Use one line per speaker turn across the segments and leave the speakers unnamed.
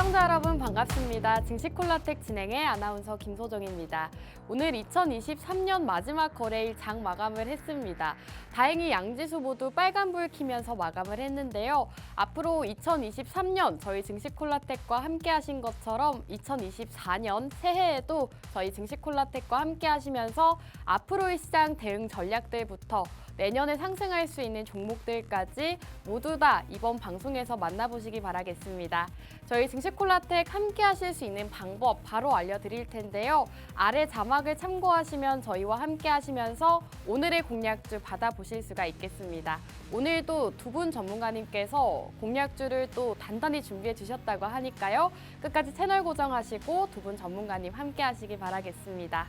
시청자 여러분 반갑습니다. 증시콜라텍 진행의 아나운서 김소정입니다. 오늘 2023년 마지막 거래일 장 마감을 했습니다. 다행히 양지수 모두 빨간불 켜면서 마감을 했는데요. 앞으로 2023년 저희 증시콜라텍과 함께 하신 것처럼 2024년 새해에도 저희 증시콜라텍과 함께 하시면서 앞으로의 시장 대응 전략들부터 내년에 상승할 수 있는 종목들까지 모두 다 이번 방송에서 만나보시기 바라겠습니다. 저희 증시콜라텍 함께 하실 수 있는 방법 바로 알려드릴 텐데요. 아래 자막을 참고하시면 저희와 함께 하시면서 오늘의 공략주 받아보실 수가 있겠습니다. 오늘도 두 분 전문가님께서 공략주를 또 단단히 준비해 주셨다고 하니까요. 끝까지 채널 고정하시고 두 분 전문가님 함께 하시기 바라겠습니다.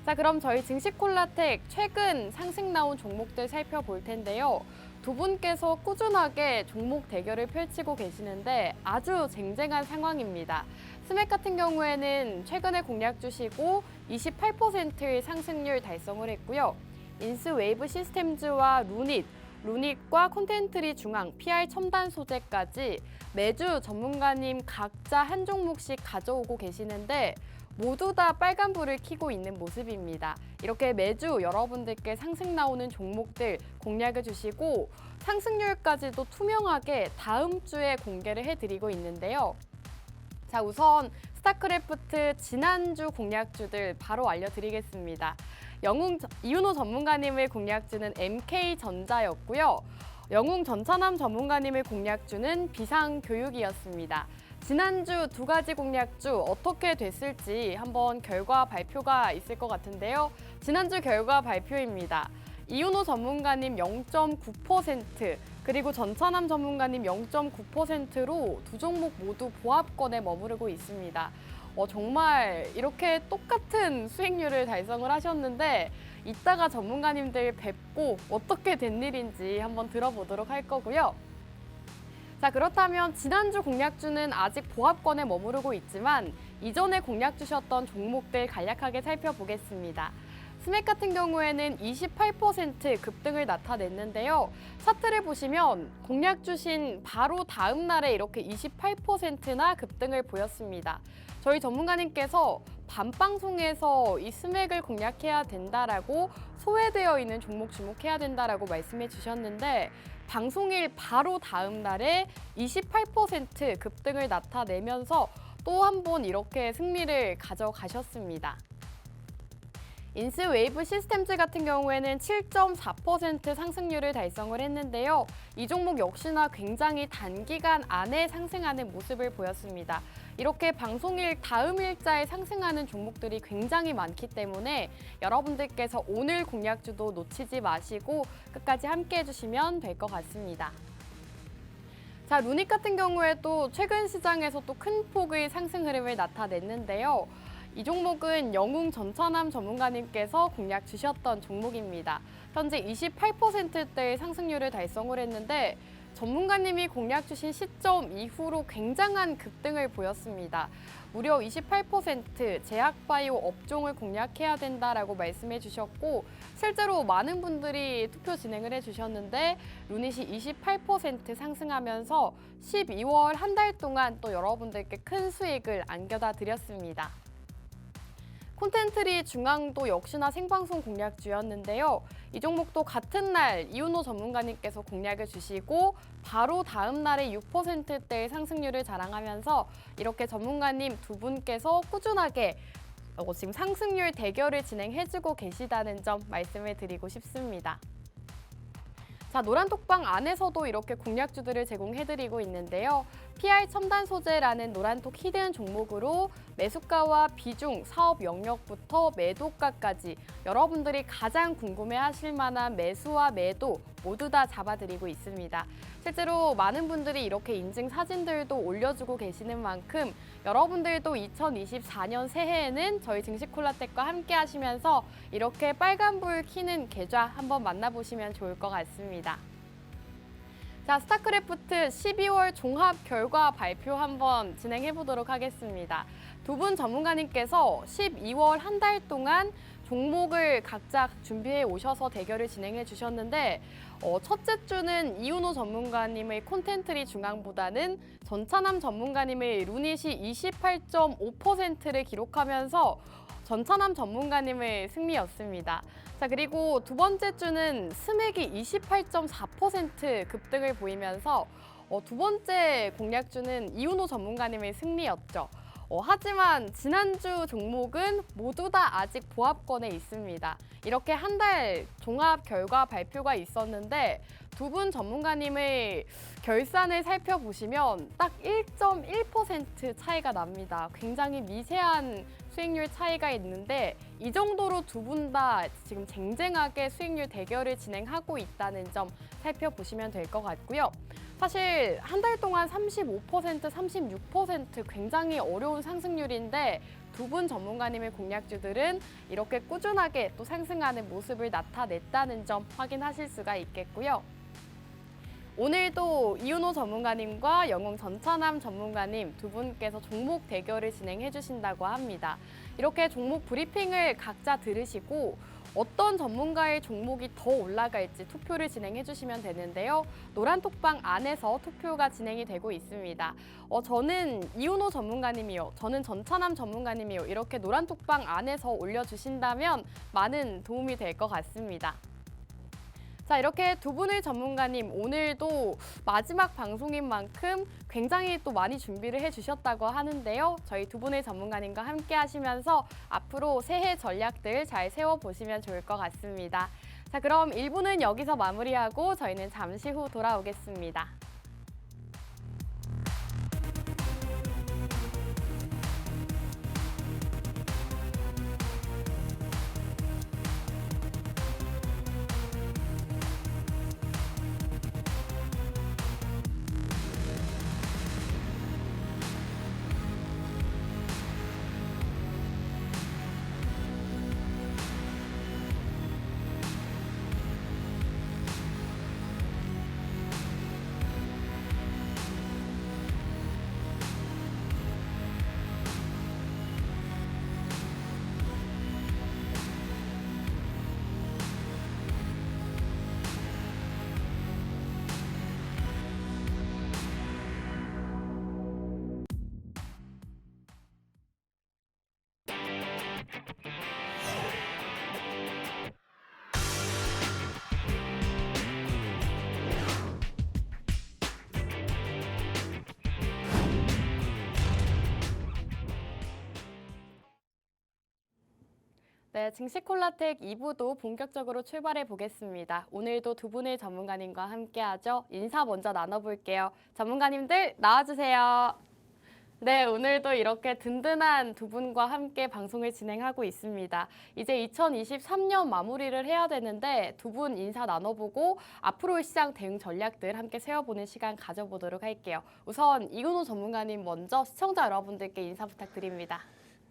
자, 그럼 저희 증시콜라텍 최근 상승 나온 종목들 살펴볼 텐데요. 두 분께서 꾸준하게 종목 대결을 펼치고 계시는데 아주 쟁쟁한 상황입니다. 스맥 같은 경우에는 최근에 공략 주시고 28%의 상승률 달성을 했고요. 인스웨이브 시스템즈와 루닛과 콘텐트리 중앙, PR 첨단 소재까지 매주 전문가님 각자 한 종목씩 가져오고 계시는데 모두 다 빨간불을 켜고 있는 모습입니다. 이렇게 매주 여러분들께 상승 나오는 종목들 공략해 주시고 상승률까지도 투명하게 다음 주에 공개를 해드리고 있는데요. 자, 우선 스타크래프트 지난주 공략주들 바로 알려드리겠습니다. 이윤호 전문가님의 공략주는 MK전자였고요. 영웅 전차남 전문가님의 공략주는 비상교육이었습니다. 지난주 두 가지 공략주 어떻게 됐을지 한번 결과 발표가 있을 것 같은데요. 지난주 결과 발표입니다. 이윤호 전문가님 0.9%, 그리고 전차남 전문가님 0.9%로 두 종목 모두 보합권에 머무르고 있습니다. 정말 이렇게 똑같은 수익률을 달성을 하셨는데 이따가 전문가님들 뵙고 어떻게 된 일인지 한번 들어보도록 할 거고요. 자, 그렇다면 지난주 공략주는 아직 보합권에 머무르고 있지만 이전에 공략 주셨던 종목들 간략하게 살펴보겠습니다. 스맥 같은 경우에는 28% 급등을 나타냈는데요. 차트를 보시면 공략 주신 바로 다음 날에 이렇게 28%나 급등을 보였습니다. 저희 전문가님께서 밤방송에서 이 스맥을 공략해야 된다라고 소외되어 있는 종목 주목해야 된다라고 말씀해 주셨는데 방송일 바로 다음 날에 28% 급등을 나타내면서 또 한 번 이렇게 승리를 가져가셨습니다. 인스웨이브 시스템즈 같은 경우에는 7.4% 상승률을 달성을 했는데요. 이 종목 역시나 굉장히 단기간 안에 상승하는 모습을 보였습니다. 이렇게 방송일 다음 일자에 상승하는 종목들이 굉장히 많기 때문에 여러분들께서 오늘 공략주도 놓치지 마시고 끝까지 함께 해주시면 될 것 같습니다. 자, 루닛 같은 경우에도 최근 시장에서 또 큰 폭의 상승 흐름을 나타냈는데요. 이 종목은 영웅 전차남 전문가님께서 공략 주셨던 종목입니다. 현재 28%대의 상승률을 달성을 했는데 전문가님이 공략 주신 시점 이후로 굉장한 급등을 보였습니다. 무려 28% 제약바이오 업종을 공략해야 된다라고 말씀해 주셨고 실제로 많은 분들이 투표 진행을 해주셨는데 루닛이 28% 상승하면서 12월 한 달 동안 또 여러분들께 큰 수익을 안겨다 드렸습니다. 콘텐트리 중앙도 역시나 생방송 공략주였는데요. 이 종목도 같은 날 이윤호 전문가님께서 공략을 주시고 바로 다음 날에 6%대의 상승률을 자랑하면서 이렇게 전문가님 두 분께서 꾸준하게 지금 상승률 대결을 진행해주고 계시다는 점 말씀을 드리고 싶습니다. 자, 노란톡방 안에서도 이렇게 공략주들을 제공해드리고 있는데요. PR 첨단 소재라는 노란톡 히든 종목으로 매수가와 비중, 사업 영역부터 매도가까지 여러분들이 가장 궁금해하실 만한 매수와 매도 모두 다 잡아드리고 있습니다. 실제로 많은 분들이 이렇게 인증 사진들도 올려주고 계시는 만큼 여러분들도 2024년 새해에는 저희 증시콜라텍과 함께 하시면서 이렇게 빨간불 켜는 계좌 한번 만나보시면 좋을 것 같습니다. 자, 스타크래프트 12월 종합 결과 발표 한번 진행해 보도록 하겠습니다. 두 분 전문가님께서 12월 한 달 동안 종목을 각자 준비해 오셔서 대결을 진행해 주셨는데 첫째 주는 이윤호 전문가님의 콘텐트리 중앙보다는 전차남 전문가님의 루닛이 28.5%를 기록하면서 전차남 전문가님의 승리였습니다. 자, 그리고 두 번째 주는 스맥이 28.4% 급등을 보이면서 두 번째 공략주는 이윤호 전문가님의 승리였죠. 하지만 지난주 종목은 모두 다 아직 보합권에 있습니다. 이렇게 한 달 종합 결과 발표가 있었는데 두 분 전문가님의 결산을 살펴보시면 딱 1.1% 차이가 납니다. 굉장히 미세한 수익률 차이가 있는데 이 정도로 두 분 다 지금 쟁쟁하게 수익률 대결을 진행하고 있다는 점 살펴보시면 될 것 같고요. 사실 한 달 동안 35%, 36% 굉장히 어려운 상승률인데 두 분 전문가님의 공략주들은 이렇게 꾸준하게 또 상승하는 모습을 나타냈다는 점 확인하실 수가 있겠고요. 오늘도 이윤호 전문가님과 영웅 전차남 전문가님 두 분께서 종목 대결을 진행해 주신다고 합니다. 이렇게 종목 브리핑을 각자 들으시고 어떤 전문가의 종목이 더 올라갈지 투표를 진행해 주시면 되는데요. 노란 톡방 안에서 투표가 진행이 되고 있습니다. 저는 이윤호 전문가님이요. 저는 전차남 전문가님이요. 이렇게 노란 톡방 안에서 올려주신다면 많은 도움이 될 것 같습니다. 자, 이렇게 두 분의 전문가님 오늘도 마지막 방송인 만큼 굉장히 또 많이 준비를 해주셨다고 하는데요. 저희 두 분의 전문가님과 함께 하시면서 앞으로 새해 전략들 잘 세워보시면 좋을 것 같습니다. 자, 그럼 1부는 여기서 마무리하고 저희는 잠시 후 돌아오겠습니다. 네, 증시콜라텍 2부도 본격적으로 출발해 보겠습니다. 오늘도 두 분의 전문가님과 함께하죠. 인사 먼저 나눠볼게요. 전문가님들 나와주세요. 네, 오늘도 이렇게 든든한 두 분과 함께 방송을 진행하고 있습니다. 이제 2023년 마무리를 해야 되는데 두 분 인사 나눠보고 앞으로의 시장 대응 전략들 함께 세워보는 시간 가져보도록 할게요. 우선 이윤호 전문가님 먼저 시청자 여러분들께 인사 부탁드립니다.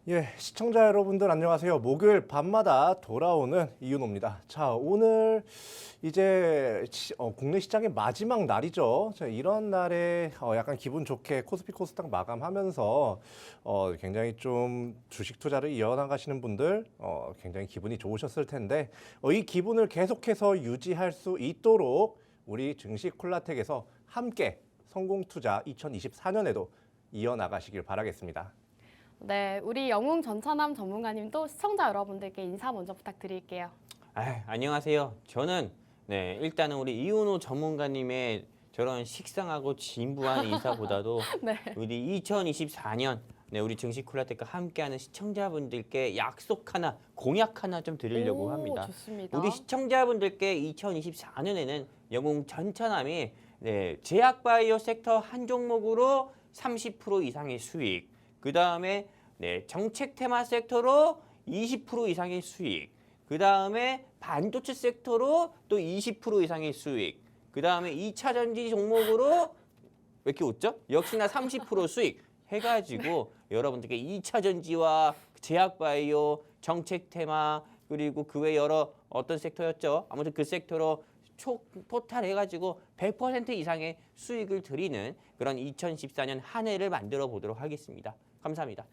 예, 시청자 여러분들 안녕하세요. 목요일 밤마다 돌아오는 이윤호입니다. 자, 오늘 이제 국내 시장의 마지막 날이죠. 자, 이런 날에 약간 기분 좋게 코스피 코스닥 마감하면서 굉장히 좀 주식 투자를 이어나가시는 분들 굉장히 기분이 좋으셨을 텐데 이 기분을 계속해서 유지할 수 있도록 우리 증시콜라텍에서 함께 성공 투자 2024년에도 이어나가시길 바라겠습니다.
네, 우리 영웅 전차남 전문가님도 시청자 여러분들께 인사 먼저 부탁드릴게요.
안녕하세요. 저는 일단은 우리 이윤호 전문가님의 저런 식상하고 진부한 인사보다도
네.
우리 2024년 우리 증시콜라텍과 함께하는 시청자분들께 약속 하나, 공약 하나 좀 드리려고 합니다.
좋습니다.
우리 시청자분들께 2024년에는 영웅 전차남이 제약바이오 섹터 한 종목으로 30% 이상의 수익, 그 다음에 정책 테마 sek터로 20% 이상의 수익, 그 다음에 반도체 섹터로 또 20% 이상의 수익, 그 다음에 2차 전지 종목으로 왜 이렇게 웃죠? 역시나 30% 수익 해가지고 여러분들께 2차 전지와 제약바이오, 정책 테마, 그리고 그 외 여러 어떤 섹터였죠? 아무튼 그 섹터로 토탈 해가지고 100% 이상의 수익을 드리는 그런 2014년 한 해를 만들어 보도록 하겠습니다. 감사합니다.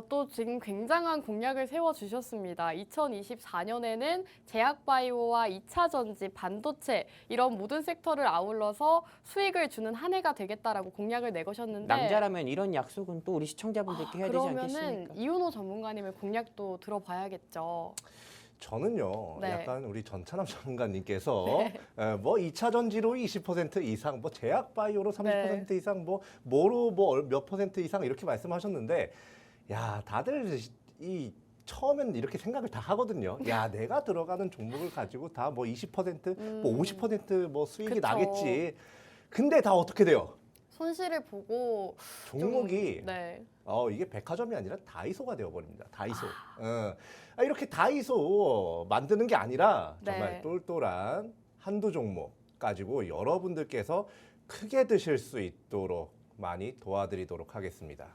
또 지금 굉장한 공약을 세워주셨습니다. 2024년에는 제약바이오와 2차 전지, 반도체 이런 모든 섹터를 아울러서 수익을 주는 한 해가 되겠다라고 공약을 내거셨는데
남자라면 이런 약속은 또 우리 시청자분들께 해야 되지
그러면은
않겠습니까?
이윤호 전문가님의 공약도 들어봐야겠죠.
저는요,
네.
약간 우리 전찬남 전문가님께서 뭐 2차 전지로 20% 이상, 뭐 제약 바이오로 30% 이상, 뭐로 뭐 몇 퍼센트 이상 이렇게 말씀하셨는데, 야, 다들 이 처음엔 이렇게 생각을 다 하거든요. 야, 내가 들어가는 종목을 가지고 다 뭐 20%, 뭐 50%뭐 수익이
그쵸.
나겠지. 근데 다 어떻게 돼요?
손실을 보고
종목이
네.
이게 백화점이 아니라 다이소가 되어버립니다. 다이소. 이렇게 다이소 만드는 게 아니라 정말
네.
똘똘한 한두 종목 가지고 여러분들께서 크게 드실 수 있도록 많이 도와드리도록 하겠습니다.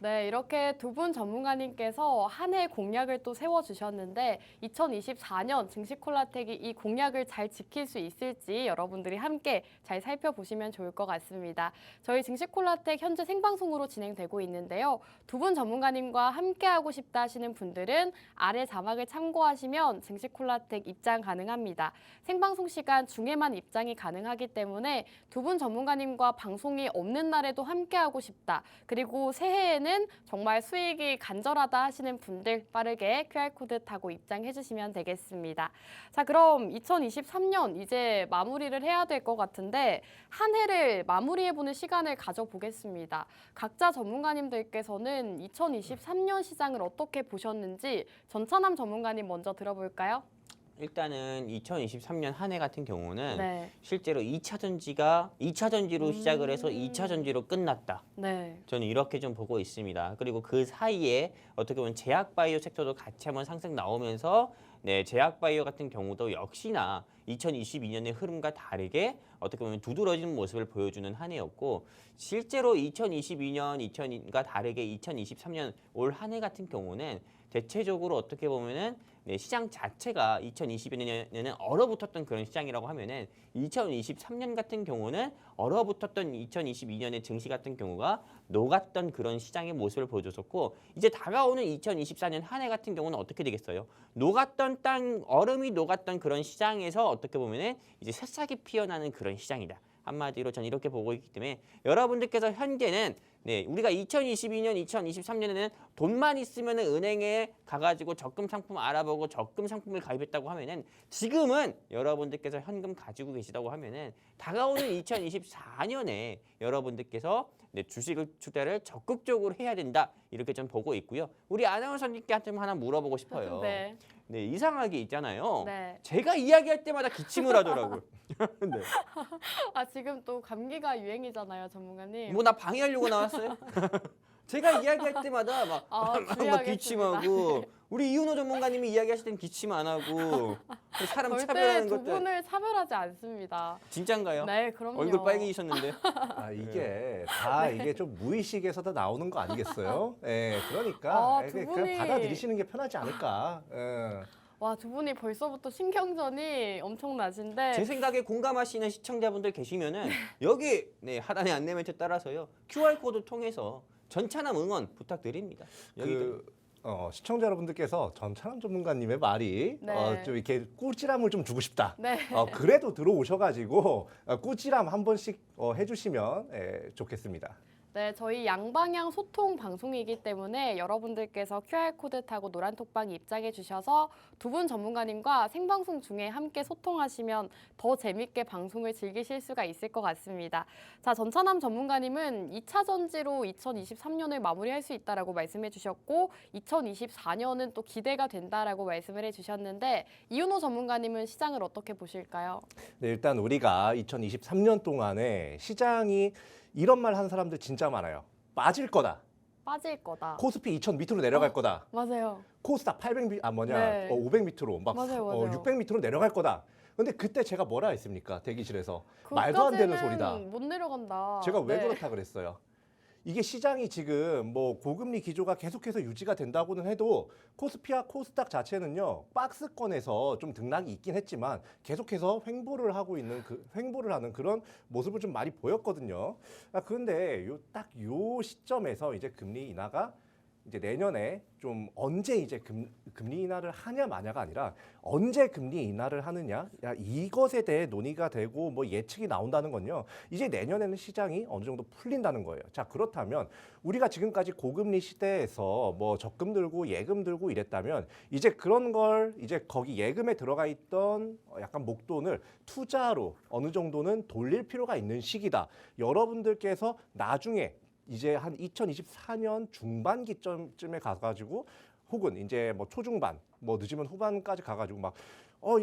네, 이렇게 두 분 전문가님께서 한 해 공약을 또 세워주셨는데 2024년 증시콜라텍이 이 공약을 잘 지킬 수 있을지 여러분들이 함께 잘 살펴보시면 좋을 것 같습니다. 저희 증시콜라텍 현재 생방송으로 진행되고 있는데요. 두 분 전문가님과 함께하고 싶다 하시는 분들은 아래 자막을 참고하시면 증시콜라텍 입장 가능합니다. 생방송 시간 중에만 입장이 가능하기 때문에 두 분 전문가님과 방송이 없는 날에도 함께하고 싶다. 그리고 새해에는 정말 수익이 간절하다 하시는 분들 빠르게 QR코드 타고 입장해 주시면 되겠습니다. 자, 그럼 2023년 이제 마무리를 해야 될 것 같은데 한 해를 마무리해보는 시간을 가져보겠습니다. 각자 전문가님들께서는 2023년 시장을 어떻게 보셨는지 전찬남 전문가님 먼저 들어볼까요?
일단은 2023년 한 해 같은 경우는
네.
실제로 2차 전지가 2차 전지로 시작을 해서 2차 전지로 끝났다.
네.
저는 이렇게 좀 보고 있습니다. 그리고 그 사이에 어떻게 보면 제약바이오 섹터도 같이 한번 상승 나오면서 네, 제약바이오 같은 경우도 역시나 2022년의 흐름과 다르게 어떻게 보면 두드러지는 모습을 보여주는 한 해였고 실제로 2022년, 2000과 다르게 2023년 올 한 해 같은 경우는 대체적으로 어떻게 보면은 네, 시장 자체가 2022년에는 얼어붙었던 그런 시장이라고 하면은 2023년 같은 경우는 얼어붙었던 2022년의 증시 같은 경우가 녹았던 그런 시장의 모습을 보여줬었고 이제 다가오는 2024년 한 해 같은 경우는 어떻게 되겠어요? 녹았던 땅, 얼음이 녹았던 그런 시장에서 어떻게 보면은 이제 새싹이 피어나는 그런 시장이다. 한마디로 전 이렇게 보고 있기 때문에 여러분들께서 현재는 네, 우리가 2022년, 2023년에는 돈만 있으면 은행에 가가지고 적금 상품 알아보고 적금 상품을 가입했다고 하면은 지금은 여러분들께서 현금 가지고 계시다고 하면은 다가오는 2024년에 여러분들께서 네, 주식을 투자를 적극적으로 해야 된다 이렇게 좀 보고 있고요. 우리 아나운서님께 하나 물어보고 싶어요.
네.
네, 이상하게 있잖아요.
네.
제가 이야기할 때마다 기침을 하더라고요. 네.
지금 또 감기가 유행이잖아요, 전문가님.
뭐 나 방해하려고 나왔어요? 제가 이야기할 때마다 막
주의하겠습니다.
기침하고 우리 이윤호 전문가님이 이야기하실 땐 기침 안 하고 사람
절대
차별하는
두
것들
분을 차별하지 않습니다.
진짠가요?
네, 그럼요.
얼굴 빨개지셨는데
이게 다 이게 좀 무의식에서 다 나오는 거 아니겠어요? 그러니까
두
그냥
분이-
받아들이시는 게 편하지 않을까.
와, 두 분이 벌써부터 신경전이 엄청나신데
제 생각에 공감하시는 시청자분들 계시면은 여기 네, 하단의 안내 멘트 따라서요 QR 코드 통해서 전차남 응원 부탁드립니다. 여기도
시청자 여러분들께서 전찬남 전문가님의 말이
네.
좀 이렇게 꾸지람을 좀 주고 싶다.
네.
그래도 들어오셔가지고 꾸지람 한 번씩 해주시면 좋겠습니다.
네, 저희 양방향 소통 방송이기 때문에 여러분들께서 QR코드 타고 노란톡방에 입장해 주셔서 두 분 전문가님과 생방송 중에 함께 소통하시면 더 재밌게 방송을 즐기실 수가 있을 것 같습니다. 자, 전찬남 전문가님은 2차 전지로 2023년을 마무리할 수 있다라고 말씀해 주셨고 2024년은 또 기대가 된다라고 말씀을 해 주셨는데 이윤호 전문가님은 시장을 어떻게 보실까요?
네, 일단 우리가 2023년 동안에 시장이 이런 말 하는 사람들 진짜 많아요. 빠질 거다.
빠질 거다.
코스피 2000 밑으로 내려갈 거다.
맞아요.
코스닥 800
네.
500 밑으로 막
맞아요.
600 밑으로 내려갈 거다. 근데 그때 제가 뭐라 했습니까? 대기실에서 말도 안 되는
그것까지는
소리다.
못 내려간다.
제가 왜
네.
그렇다 그랬어요? 이게 시장이 지금 뭐 고금리 기조가 계속해서 유지가 된다고는 해도 코스피와 코스닥 자체는요 박스권에서 좀 등락이 있긴 했지만 계속해서 횡보를 하는 그런 모습을 좀 많이 보였거든요. 그런데 딱 요 시점에서 이제 금리 인하가 이제 내년에 좀 언제 이제 금리 인하를 하냐 마냐가 아니라 언제 금리 인하를 하느냐, 야, 이것에 대해 논의가 되고 뭐 예측이 나온다는 건요. 이제 내년에는 시장이 어느 정도 풀린다는 거예요. 자, 그렇다면 우리가 지금까지 고금리 시대에서 뭐 적금 들고 예금 들고 이랬다면 이제 그런 걸 이제 거기 예금에 들어가 있던 약간 목돈을 투자로 어느 정도는 돌릴 필요가 있는 시기다. 여러분들께서 나중에 이제 한 2024년 중반기쯤에 가가지고 혹은 이제 뭐 초중반, 뭐 늦으면 후반까지 가가지고 막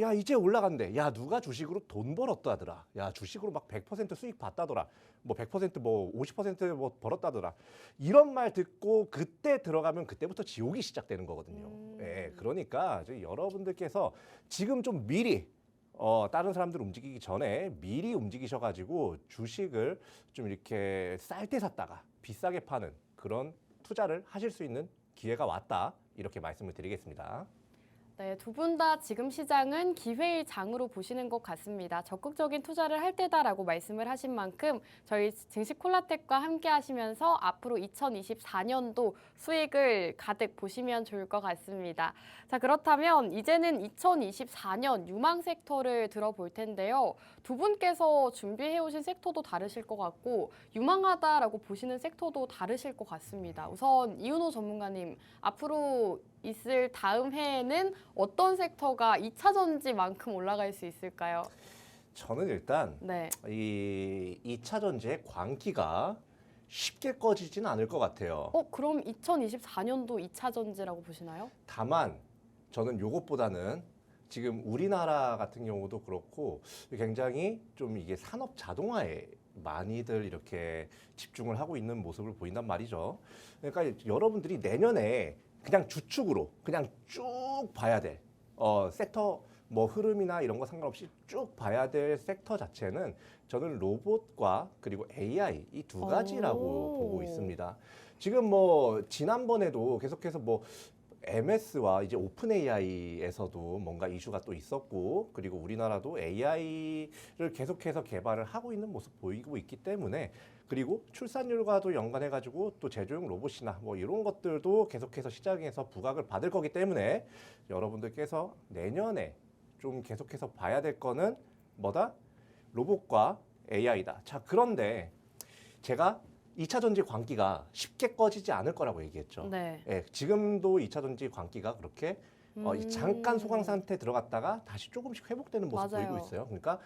야 이제 올라간대. 야 누가 주식으로 돈 벌었다더라. 야 주식으로 막 100% 수익 봤다더라. 뭐 100%뭐 50%뭐 벌었다더라. 이런 말 듣고 그때 들어가면 그때부터 지옥이 시작되는 거거든요. 예, 그러니까 여러분들께서 지금 좀 미리 다른 사람들 움직이기 전에 미리 움직이셔가지고 주식을 좀 이렇게 쌀 때 샀다가 비싸게 파는 그런 투자를 하실 수 있는 기회가 왔다. 이렇게 말씀을 드리겠습니다.
네, 두 분 다 지금 시장은 기회의 장으로 보시는 것 같습니다. 적극적인 투자를 할 때다라고 말씀을 하신 만큼 저희 증시 콜라텍과 함께 하시면서 앞으로 2024년도 수익을 가득 보시면 좋을 것 같습니다. 자, 그렇다면 이제는 2024년 유망 섹터를 들어볼 텐데요. 두 분께서 준비해 오신 섹터도 다르실 것 같고 유망하다라고 보시는 섹터도 다르실 것 같습니다. 우선 이윤호 전문가님, 앞으로 있을 다음 해에는 어떤 섹터가 2차 전지만큼 올라갈 수 있을까요?
저는 일단
네.
이 2차 전지의 광기가 쉽게 꺼지지는 않을 것 같아요.
그럼 2024년도 2차 전지라고 보시나요?
다만 저는 요것보다는 지금 우리나라 같은 경우도 그렇고 굉장히 좀 이게 산업 자동화에 많이들 이렇게 집중을 하고 있는 모습을 보인단 말이죠. 그러니까 여러분들이 내년에 그냥 주축으로 그냥 쭉 봐야 될 섹터 뭐 흐름이나 이런 거 상관없이 쭉 봐야 될 섹터 자체는 저는 로봇과 그리고 AI 이 두 가지라고 보고 있습니다. 지금 뭐 지난번에도 계속해서 뭐 MS와 이제 오픈 AI에서도 뭔가 이슈가 또 있었고 그리고 우리나라도 AI를 계속해서 개발을 하고 있는 모습 보이고 있기 때문에 그리고 출산율과도 연관해가지고 또 제조용 로봇이나 뭐 이런 것들도 계속해서 시장에서 부각을 받을 거기 때문에 여러분들께서 내년에 좀 계속해서 봐야 될 거는 뭐다? 로봇과 AI다. 자, 그런데 제가 2차 전지 광기가 쉽게 꺼지지 않을 거라고 얘기했죠.
네.
예, 지금도 2차 전지 광기가 그렇게 잠깐 소강 상태에 들어갔다가 다시 조금씩 회복되는 모습
맞아요.
보이고 있어요. 그러니까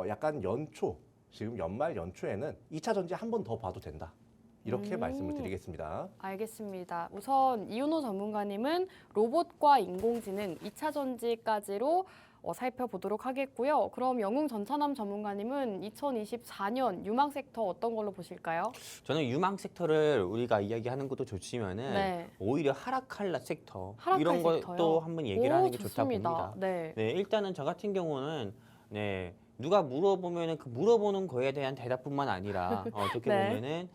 약간 연초, 지금 연말 연초에는 2차 전지 한 번 더 봐도 된다. 이렇게 말씀을 드리겠습니다.
알겠습니다. 우선 이윤호 전문가님은 로봇과 인공지능 2차 전지까지로 살펴보도록 하겠고요. 그럼 영웅 전찬남 전문가님은 2024년 유망 섹터 어떤 걸로 보실까요?
저는 유망 섹터를 우리가 이야기하는 것도 좋지만은
네.
오히려 하락할 섹터
하락할
이런
섹터요?
것도 한번 얘기를 하는 게 좋다고
좋습니다.
봅니다.
네.
네, 일단은 저 같은 경우는 누가 물어보면은 그 물어보는 거에 대한 대답뿐만 아니라 어떻게
네.
보면은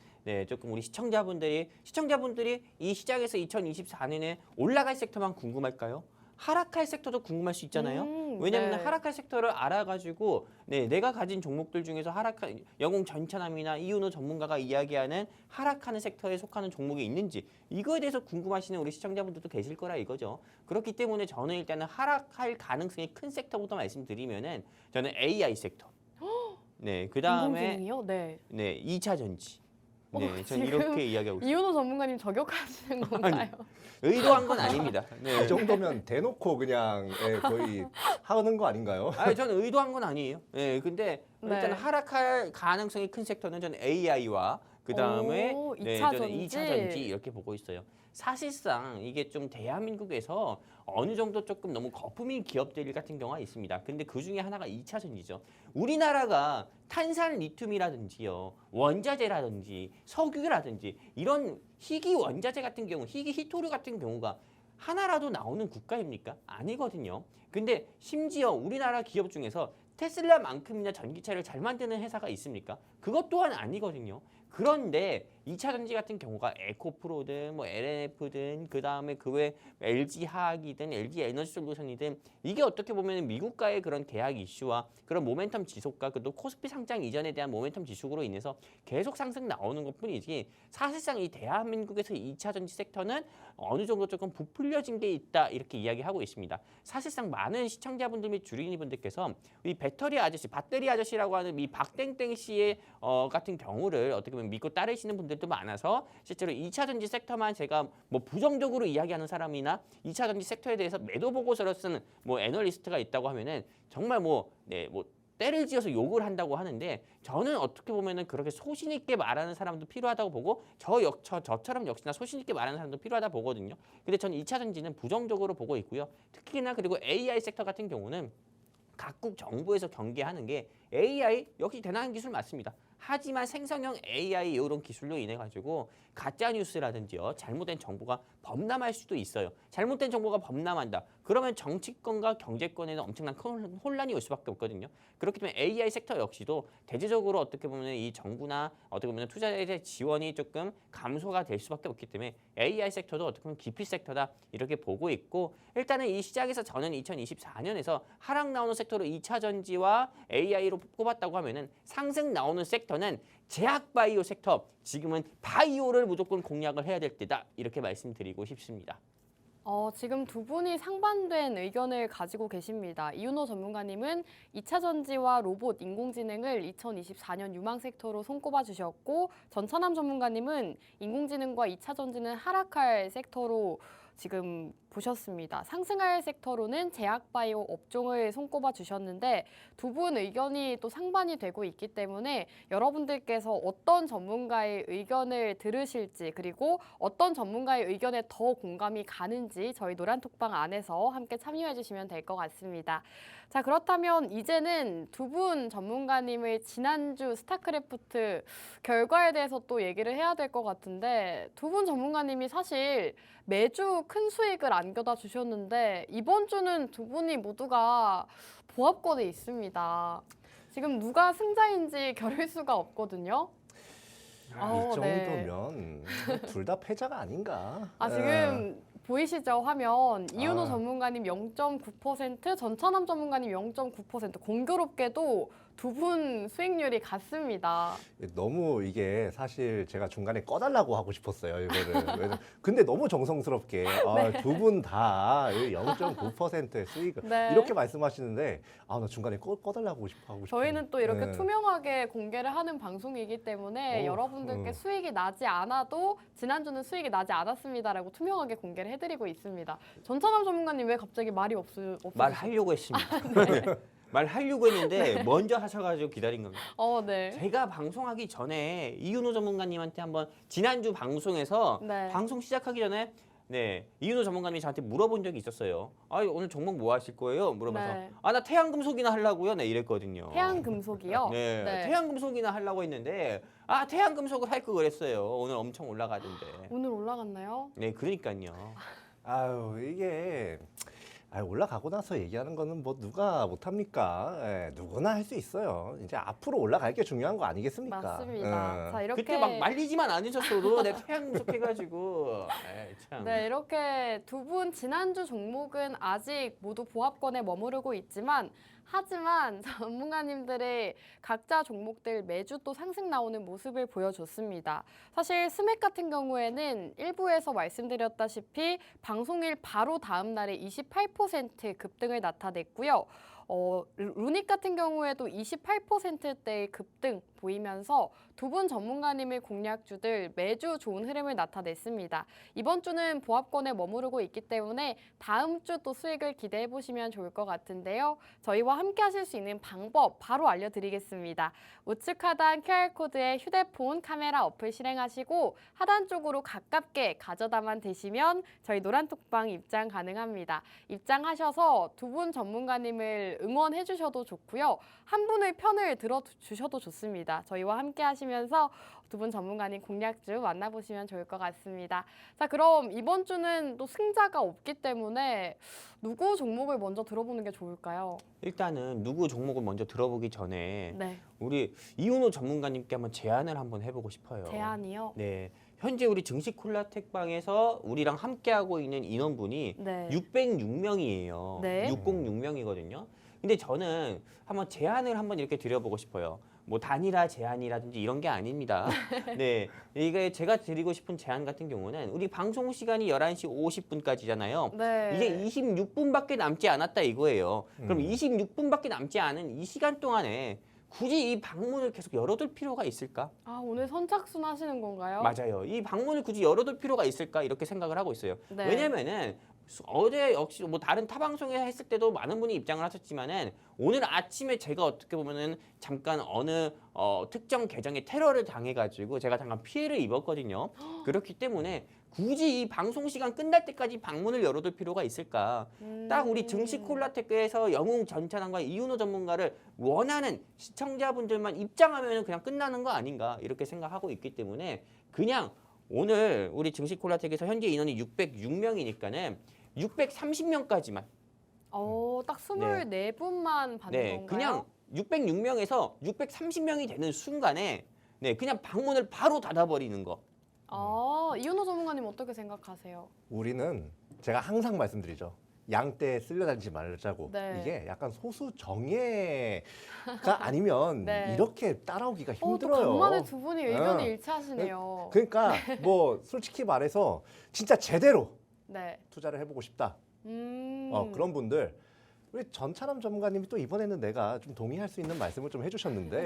조금 우리 시청자분들이 이 시장에서 2024년에 올라갈 섹터만 궁금할까요? 하락할 섹터도 궁금할 수 있잖아요. 왜냐하면
네.
하락할 섹터를 알아가지고 내가 가진 종목들 중에서 영웅 전찬남이나 이윤호 전문가가 이야기하는 하락하는 섹터에 속하는 종목이 있는지 이거에 대해서 궁금하시는 우리 시청자분들도 계실 거라 이거죠. 그렇기 때문에 저는 일단은 하락할 가능성이 큰 섹터부터 말씀드리면은 저는 AI 섹터. 네, 그 다음에
인공지능이요? 네.
2차 전지. 네, 저는
지금
이렇게 이야기하고 있습니다.
이윤호 전문가님 저격하시는 건가요?
의도한 건 아닙니다. 네.
이 정도면 대놓고 그냥 거의 하는 거 아닌가요?
아니, 저는 의도한 건 아니에요. 근데
네.
일단 하락할 가능성이 큰 섹터는 저는 AI와 그 다음에
오, 2차
저는
전지.
2차 전지 이렇게 보고 있어요. 사실상 이게 좀 대한민국에서 어느 정도 조금 너무 거품인 기업들 같은 경우가 있습니다. 근데 그 중에 하나가 2차 전지죠. 우리나라가 탄산 리튬이라든지요, 원자재라든지 석유라든지 이런 희귀 원자재 같은 경우, 희귀 히토류 같은 경우가 하나라도 나오는 국가입니까? 아니거든요. 근데 심지어 우리나라 기업 중에서 테슬라만큼이나 전기차를 잘 만드는 회사가 있습니까? 그것 또한 아니거든요. 그런데 2차 전지 같은 경우가 에코프로든 뭐 LNF든 그다음에 그 외 LG 화학이든 LG 에너지 솔루션이든 이게 어떻게 보면 미국과의 그런 계약 이슈와 그런 모멘텀 지속과 또 코스피 상장 이전에 대한 모멘텀 지속으로 인해서 계속 상승 나오는 것뿐이지 사실상 이 대한민국에서 2차 전지 섹터는 어느 정도 조금 부풀려진 게 있다 이렇게 이야기하고 있습니다. 사실상 많은 시청자분들 및 주린이분들께서 이 배터리 아저씨, 배터리 아저씨라고 하는 이 박땡땡 씨의 같은 경우를 어떻게 보면 믿고 따르시는 분들도 많아서 실제로 2차 전지 섹터만 제가 뭐 부정적으로 이야기하는 사람이나 2차 전지 섹터에 대해서 매도 보고서를 쓰는 뭐 애널리스트가 있다고 하면은 정말 뭐 때를 지어서 욕을 한다고 하는데 저는 어떻게 보면은 그렇게 소신 있게 말하는 사람도 필요하다고 보고 저처럼 역시나 소신 있게 말하는 사람도 필요하다 보거든요. 근데 저는 2차 전지는 부정적으로 보고 있고요. 특히나 그리고 AI 섹터 같은 경우는 각국 정부에서 경계하는 게 AI 역시 대단한 기술 맞습니다. 하지만 생성형 AI 이런 기술로 인해 가지고 가짜 뉴스라든지요 잘못된 정보가 범람할 수도 있어요. 잘못된 정보가 범람한다. 그러면 정치권과 경제권에는 엄청난 큰 혼란이 올 수밖에 없거든요. 그렇기 때문에 AI 섹터 역시도 대체적으로 어떻게 보면 이 정부나 어떻게 보면 투자자의 지원이 조금 감소가 될 수밖에 없기 때문에 AI 섹터도 어떻게 보면 기피 섹터다 이렇게 보고 있고 일단은 이 시장에서 저는 2024년에서 하락 나오는 섹터로 2차 전지와 AI로 꼽았다고 하면은 상승 나오는 섹터는 제약 바이오 섹터 지금은 바이오를 무조건 공략을 해야 될 때다 이렇게 말씀드리고 싶습니다.
지금 두 분이 상반된 의견을 가지고 계십니다. 이윤호 전문가님은 2차 전지와 로봇, 인공지능을 2024년 유망 섹터로 손꼽아 주셨고 전천함 전문가님은 인공지능과 2차 전지는 하락할 섹터로 지금 보셨습니다. 상승할 섹터로는 제약바이오 업종을 손꼽아 주셨는데 두 분 의견이 또 상반이 되고 있기 때문에 여러분들께서 어떤 전문가의 의견을 들으실지 그리고 어떤 전문가의 의견에 더 공감이 가는지 저희 노란톡방 안에서 함께 참여해 주시면 될 것 같습니다. 자, 그렇다면 이제는 두 분 전문가님의 지난주 스타크래프트 결과에 대해서 또 얘기를 해야 될 것 같은데 두 분 전문가님이 사실 매주 큰 수익을 안겨다 주셨는데 이번 주는 두 분이 모두가 보합권에 있습니다. 지금 누가 승자인지 겨룰 수가 없거든요.
이
네.
정도면 둘 다 패자가 아닌가?
지금 보이시죠? 화면. 이윤호
아.
전문가님 0.9%, 전천함 전문가님 0.9%. 공교롭게도 두 분 수익률이 같습니다.
너무 이게 사실 제가 중간에 꺼달라고 하고 싶었어요, 이거를. 근데 너무 정성스럽게 두 분 다 0.9%의 수익을
네.
이렇게 말씀하시는데 나 중간에 꺼달라고 하고 싶어요.
저희는 또 이렇게
네.
투명하게 공개를 하는 방송이기 때문에 여러분들께 수익이 나지 않아도 지난주는 수익이 나지 않았습니다라고 투명하게 공개를 해드리고 있습니다. 전천함 전문가님 왜 갑자기 말이 없으세요?
말하려고 했습니다. 말하려고 했는데 먼저 하셔가지고 기다린 겁니다.
네.
제가 방송하기 전에 이윤호 전문가님한테 한번 지난주 방송에서
네.
방송 시작하기 전에 이윤호 전문가님이 저한테 물어본 적이 있었어요. 오늘 종목 뭐 하실 거예요? 물어봐서
네.
나 태양금속이나 하려고요. 이랬거든요.
태양금속이요?
네, 태양금속이나 하려고 했는데 태양금속을 할 거 그랬어요. 오늘 엄청 올라가던데.
오늘 올라갔나요?
네, 그러니까요.
이게 올라가고 나서 얘기하는 거는 뭐 누가 못합니까? 누구나 할 수 있어요. 이제 앞으로 올라갈 게 중요한 거 아니겠습니까?
맞습니다. 자, 이렇게
그때 막 말리지만 않으셨어도 내 태양금속 해가지고 참.
네, 이렇게 두 분 지난주 종목은 아직 모두 보합권에 머무르고 있지만 하지만 전문가님들의 각자 종목들 매주 또 상승 나오는 모습을 보여줬습니다. 사실 스맥 같은 경우에는 일부에서 말씀드렸다시피 방송일 바로 다음 날에 28% 급등을 나타냈고요. 루닉 같은 경우에도 28%대의 급등 보이면서 두 분 전문가님의 공략주들 매주 좋은 흐름을 나타냈습니다. 이번 주는 보합권에 머무르고 있기 때문에 다음 주 또 수익을 기대해 보시면 좋을 것 같은데요. 저희와 함께 하실 수 있는 방법 바로 알려드리겠습니다. 우측 하단 QR코드에 휴대폰 카메라 어플 실행하시고 하단 쪽으로 가깝게 가져다만 대시면 저희 노란톡방 입장 가능합니다. 입장하셔서 두 분 전문가님을 응원해 주셔도 좋고요. 한 분의 편을 들어주셔도 좋습니다. 있습니다. 저희와 함께 하시면서 두 분 전문가님 공략주 만나보시면 좋을 것 같습니다. 자, 그럼 이번 주는 또 승자가 없기 때문에 누구 종목을 먼저 들어보는 게 좋을까요?
일단은 누구 종목을 먼저 들어보기 전에
네,
우리 이윤호 전문가님께 한번 제안을 한번 해보고 싶어요.
제안이요.
네, 현재 우리 증시 콜라텍방에서 우리랑 함께하고 있는 인원분이
네.
606명이에요.
네.
606명이거든요. 근데 저는 한번 제안을 한번 이렇게 드려보고 싶어요. 뭐 단일화 제안이라든지 이런 게 아닙니다. 네, 이게 제가 드리고 싶은 제안 같은 경우는 우리 방송 시간이 11시 50분까지잖아요.
네.
이제 26분밖에 남지 않았다 이거예요. 그럼 26분밖에 남지 않은 이 시간 동안에 굳이 이 방문을 계속 열어둘 필요가 있을까?
아, 오늘 선착순 하시는 건가요?
맞아요. 이 방문을 굳이 열어둘 필요가 있을까? 이렇게 생각을 하고 있어요.
네.
왜냐면은 어제 역시 뭐 다른 타 방송에 했을 때도 많은 분이 입장을 하셨지만은 오늘 아침에 제가 어떻게 보면은 잠깐 어느 특정 계정에 테러를 당해가지고 제가 잠깐 피해를 입었거든요. 그렇기 때문에 굳이 이 방송 시간 끝날 때까지 방문을 열어둘 필요가 있을까? 딱 우리 증시 콜라텍에서 영웅 전찬환과 이윤호 전문가를 원하는 시청자분들만 입장하면 그냥 끝나는 거 아닌가 이렇게 생각하고 있기 때문에 그냥 오늘 우리 증시 콜라텍에서 현재 인원이 606명이니까는 630명까지만
딱 24분만 받는
네,
건가요?
그냥 606명에서 630명이 되는 순간에 네, 그냥 방문을 바로 닫아버리는 거.
이윤호 전문가님 어떻게 생각하세요?
우리는 제가 항상 말씀드리죠. 양떼 쓸려다니지 말자고.
네.
이게 약간 소수 정예가 아니면
네.
이렇게 따라오기가
또
힘들어요.
간만에 두 분이 의견이
어.
일치하시네요.
그러니까 뭐 솔직히 말해서 진짜 제대로
네.
투자를 해보고 싶다.
음.
그런 분들 우리 전찬남 전문가님이 또 이번에는 내가 좀 동의할 수 있는 말씀을 좀 해주셨는데,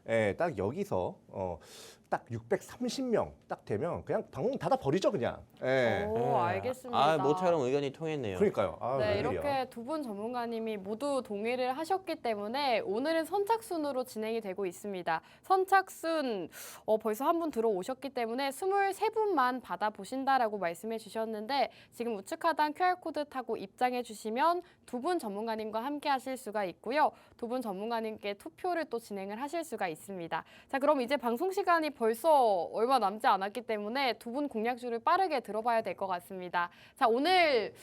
네.
예, 딱 여기서 딱 630명 딱 되면 그냥 방문 닫아 버리죠 그냥. 예.
오, 알겠습니다.
아, 모처럼 의견이 통했네요.
그러니까요. 아,
네,
웬일이야.
이렇게 두 분 전문가님이 모두 동의를 하셨기 때문에 오늘은 선착순으로 진행이 되고 있습니다. 선착순 벌써 한 분 들어오셨기 때문에 23분만 받아보신다라고 말씀해 주셨는데 지금 우측 하단 QR코드 타고 입장해 주시면 두 분 전문가님과 함께 하실 수가 있고요. 두 분 전문가님께 투표를 또 진행을 하실 수가 있습니다. 자, 그럼 이제 방송 시간이 벌써 얼마 남지 않았기 때문에 두 분 공략주를 빠르게 들어봐야 될 것 같습니다. 자, 오늘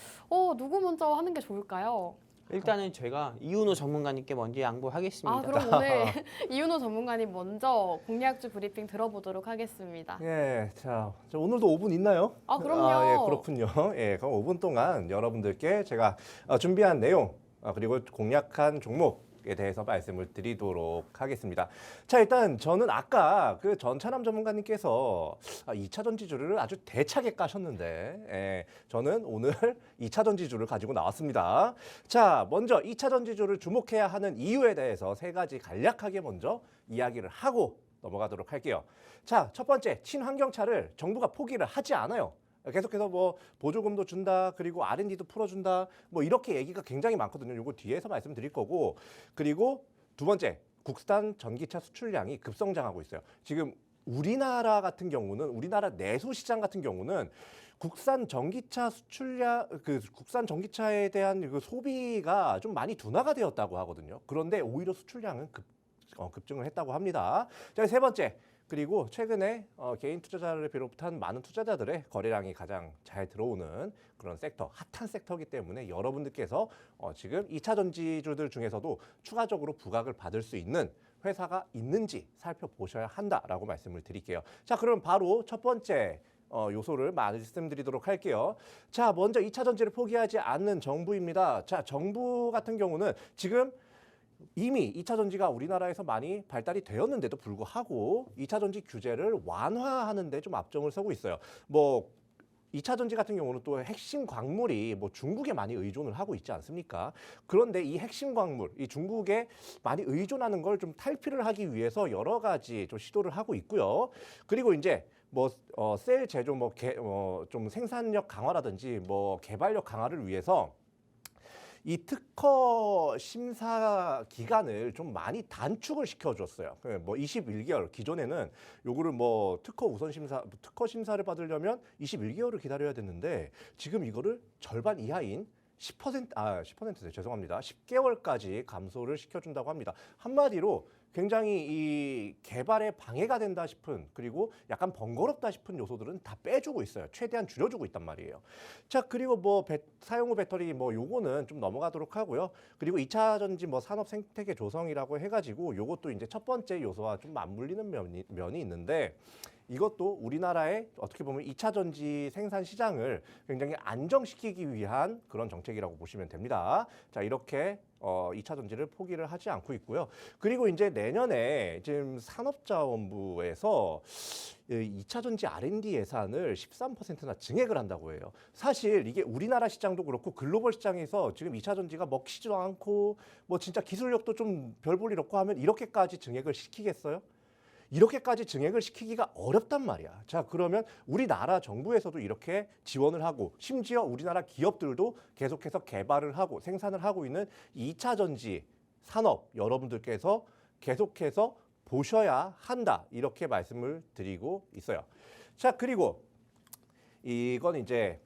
누구 먼저 하는 게 좋을까요?
일단은 제가 이윤호 전문가님께 먼저 양보하겠습니다.
그럼 오늘 이윤호 전문가님 먼저 공략주 브리핑 들어보도록 하겠습니다.
예, 자, 오늘도 5분 있나요?
그럼요.
예, 그렇군요. 예, 그럼 5분 동안 여러분들께 제가 준비한 내용 그리고 공략한 종목에 대해서 말씀을 드리도록 하겠습니다. 자, 일단 저는 아까 그 전찬남 전문가님께서 2차 전지주를 아주 대차게 까셨는데, 예, 저는 오늘 2차 전지주를 가지고 나왔습니다. 자, 먼저 2차 전지주를 주목해야 하는 이유에 대해서 세 가지 간략하게 먼저 이야기를 하고 넘어가도록 할게요. 자, 첫 번째, 친환경차를 정부가 포기를 하지 않아요. 계속해서 뭐 보조금도 준다, 그리고 R&D도 풀어준다, 뭐 이렇게 얘기가 굉장히 많거든요. 요거 뒤에서 말씀드릴 거고, 그리고 두 번째, 국산 전기차 수출량이 급성장하고 있어요. 지금 우리나라 같은 경우는 우리나라 내수 시장 같은 경우는 국산 전기차 수출량, 국산 전기차에 대한 그 소비가 좀 많이 둔화가 되었다고 하거든요. 그런데 오히려 수출량은 급증을 했다고 합니다. 자, 세 번째. 그리고 최근에 개인 투자자를 비롯한 많은 투자자들의 거래량이 가장 잘 들어오는 그런 섹터, 핫한 섹터이기 때문에 여러분들께서 지금 2차 전지주들 중에서도 추가적으로 부각을 받을 수 있는 회사가 있는지 살펴보셔야 한다라고 말씀을 드릴게요. 자, 그럼 바로 첫 번째 요소를 말씀드리도록 할게요. 자, 먼저 2차 전지를 포기하지 않는 정부입니다. 자, 정부 같은 경우는 지금 이미 2차 전지가 우리나라에서 많이 발달이 되었는데도 불구하고 2차 전지 규제를 완화하는 데 좀 앞장을 서고 있어요. 뭐 2차 전지 같은 경우는 또 핵심 광물이 뭐 중국에 많이 의존을 하고 있지 않습니까? 그런데 이 핵심 광물, 이 중국에 많이 의존하는 걸 좀 탈피를 하기 위해서 여러 가지 좀 시도를 하고 있고요. 그리고 이제 뭐 셀 제조 좀 생산력 강화라든지 뭐 개발력 강화를 위해서 이 특허 심사 기간을 좀 많이 단축을 시켜줬어요. 뭐 21개월, 기존에는 요거를 뭐 특허 심사를 받으려면 21개월을 기다려야 됐는데 지금 이거를 절반 이하인 10%, 10%세요. 죄송합니다. 10개월까지 감소를 시켜준다고 합니다. 한마디로 굉장히 이 개발에 방해가 된다 싶은 그리고 약간 번거롭다 싶은 요소들은 다 빼주고 있어요. 최대한 줄여주고 있단 말이에요. 자, 그리고 뭐 사용 후 배터리 뭐 요거는 좀 넘어가도록 하고요. 그리고 2차 전지 뭐 산업 생태계 조성이라고 해가지고 요것도 이제 첫 번째 요소와 좀 맞물리는 면이 있는데 이것도 우리나라의 어떻게 보면 2차 전지 생산 시장을 굉장히 안정시키기 위한 그런 정책이라고 보시면 됩니다. 자, 이렇게 2차 전지를 포기를 하지 않고 있고요. 그리고 이제 내년에 지금 산업자원부에서 2차 전지 R&D 예산을 13%나 증액을 한다고 해요. 사실 이게 우리나라 시장도 그렇고 글로벌 시장에서 지금 2차 전지가 먹히지도 않고 뭐 진짜 기술력도 좀 별 볼 일 없고 하면 이렇게까지 증액을 시키겠어요? 이렇게까지 증액을 시키기가 어렵단 말이야. 자, 그러면 우리나라 정부에서도 이렇게 지원을 하고 심지어 우리나라 기업들도 계속해서 개발을 하고 생산을 하고 있는 2차 전지 산업 여러분들께서 계속해서 보셔야 한다. 이렇게 말씀을 드리고 있어요. 자, 그리고 이건 이제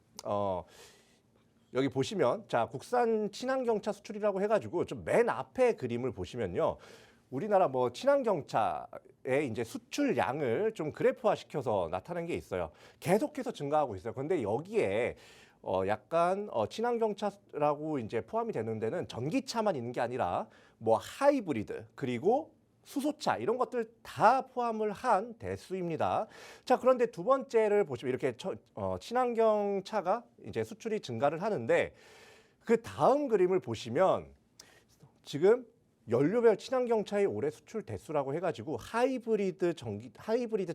여기 보시면 자, 국산 친환경차 수출이라고 해가지고 좀 맨 앞에 그림을 보시면요. 우리나라 뭐 친환경차의 이제 수출량을 좀 그래프화 시켜서 나타낸 게 있어요. 계속해서 증가하고 있어요. 근데 여기에 약간 친환경차라고 이제 포함이 되는 데는 전기차만 있는 게 아니라 뭐 하이브리드 그리고 수소차 이런 것들 다 포함을 한 대수입니다. 자, 그런데 두 번째를 보시면 이렇게 친환경 차가 이제 수출이 증가를 하는데 그 다음 그림을 보시면 지금 연료별 친환경 차의 올해 수출 대수라고 해가지고 하이브리드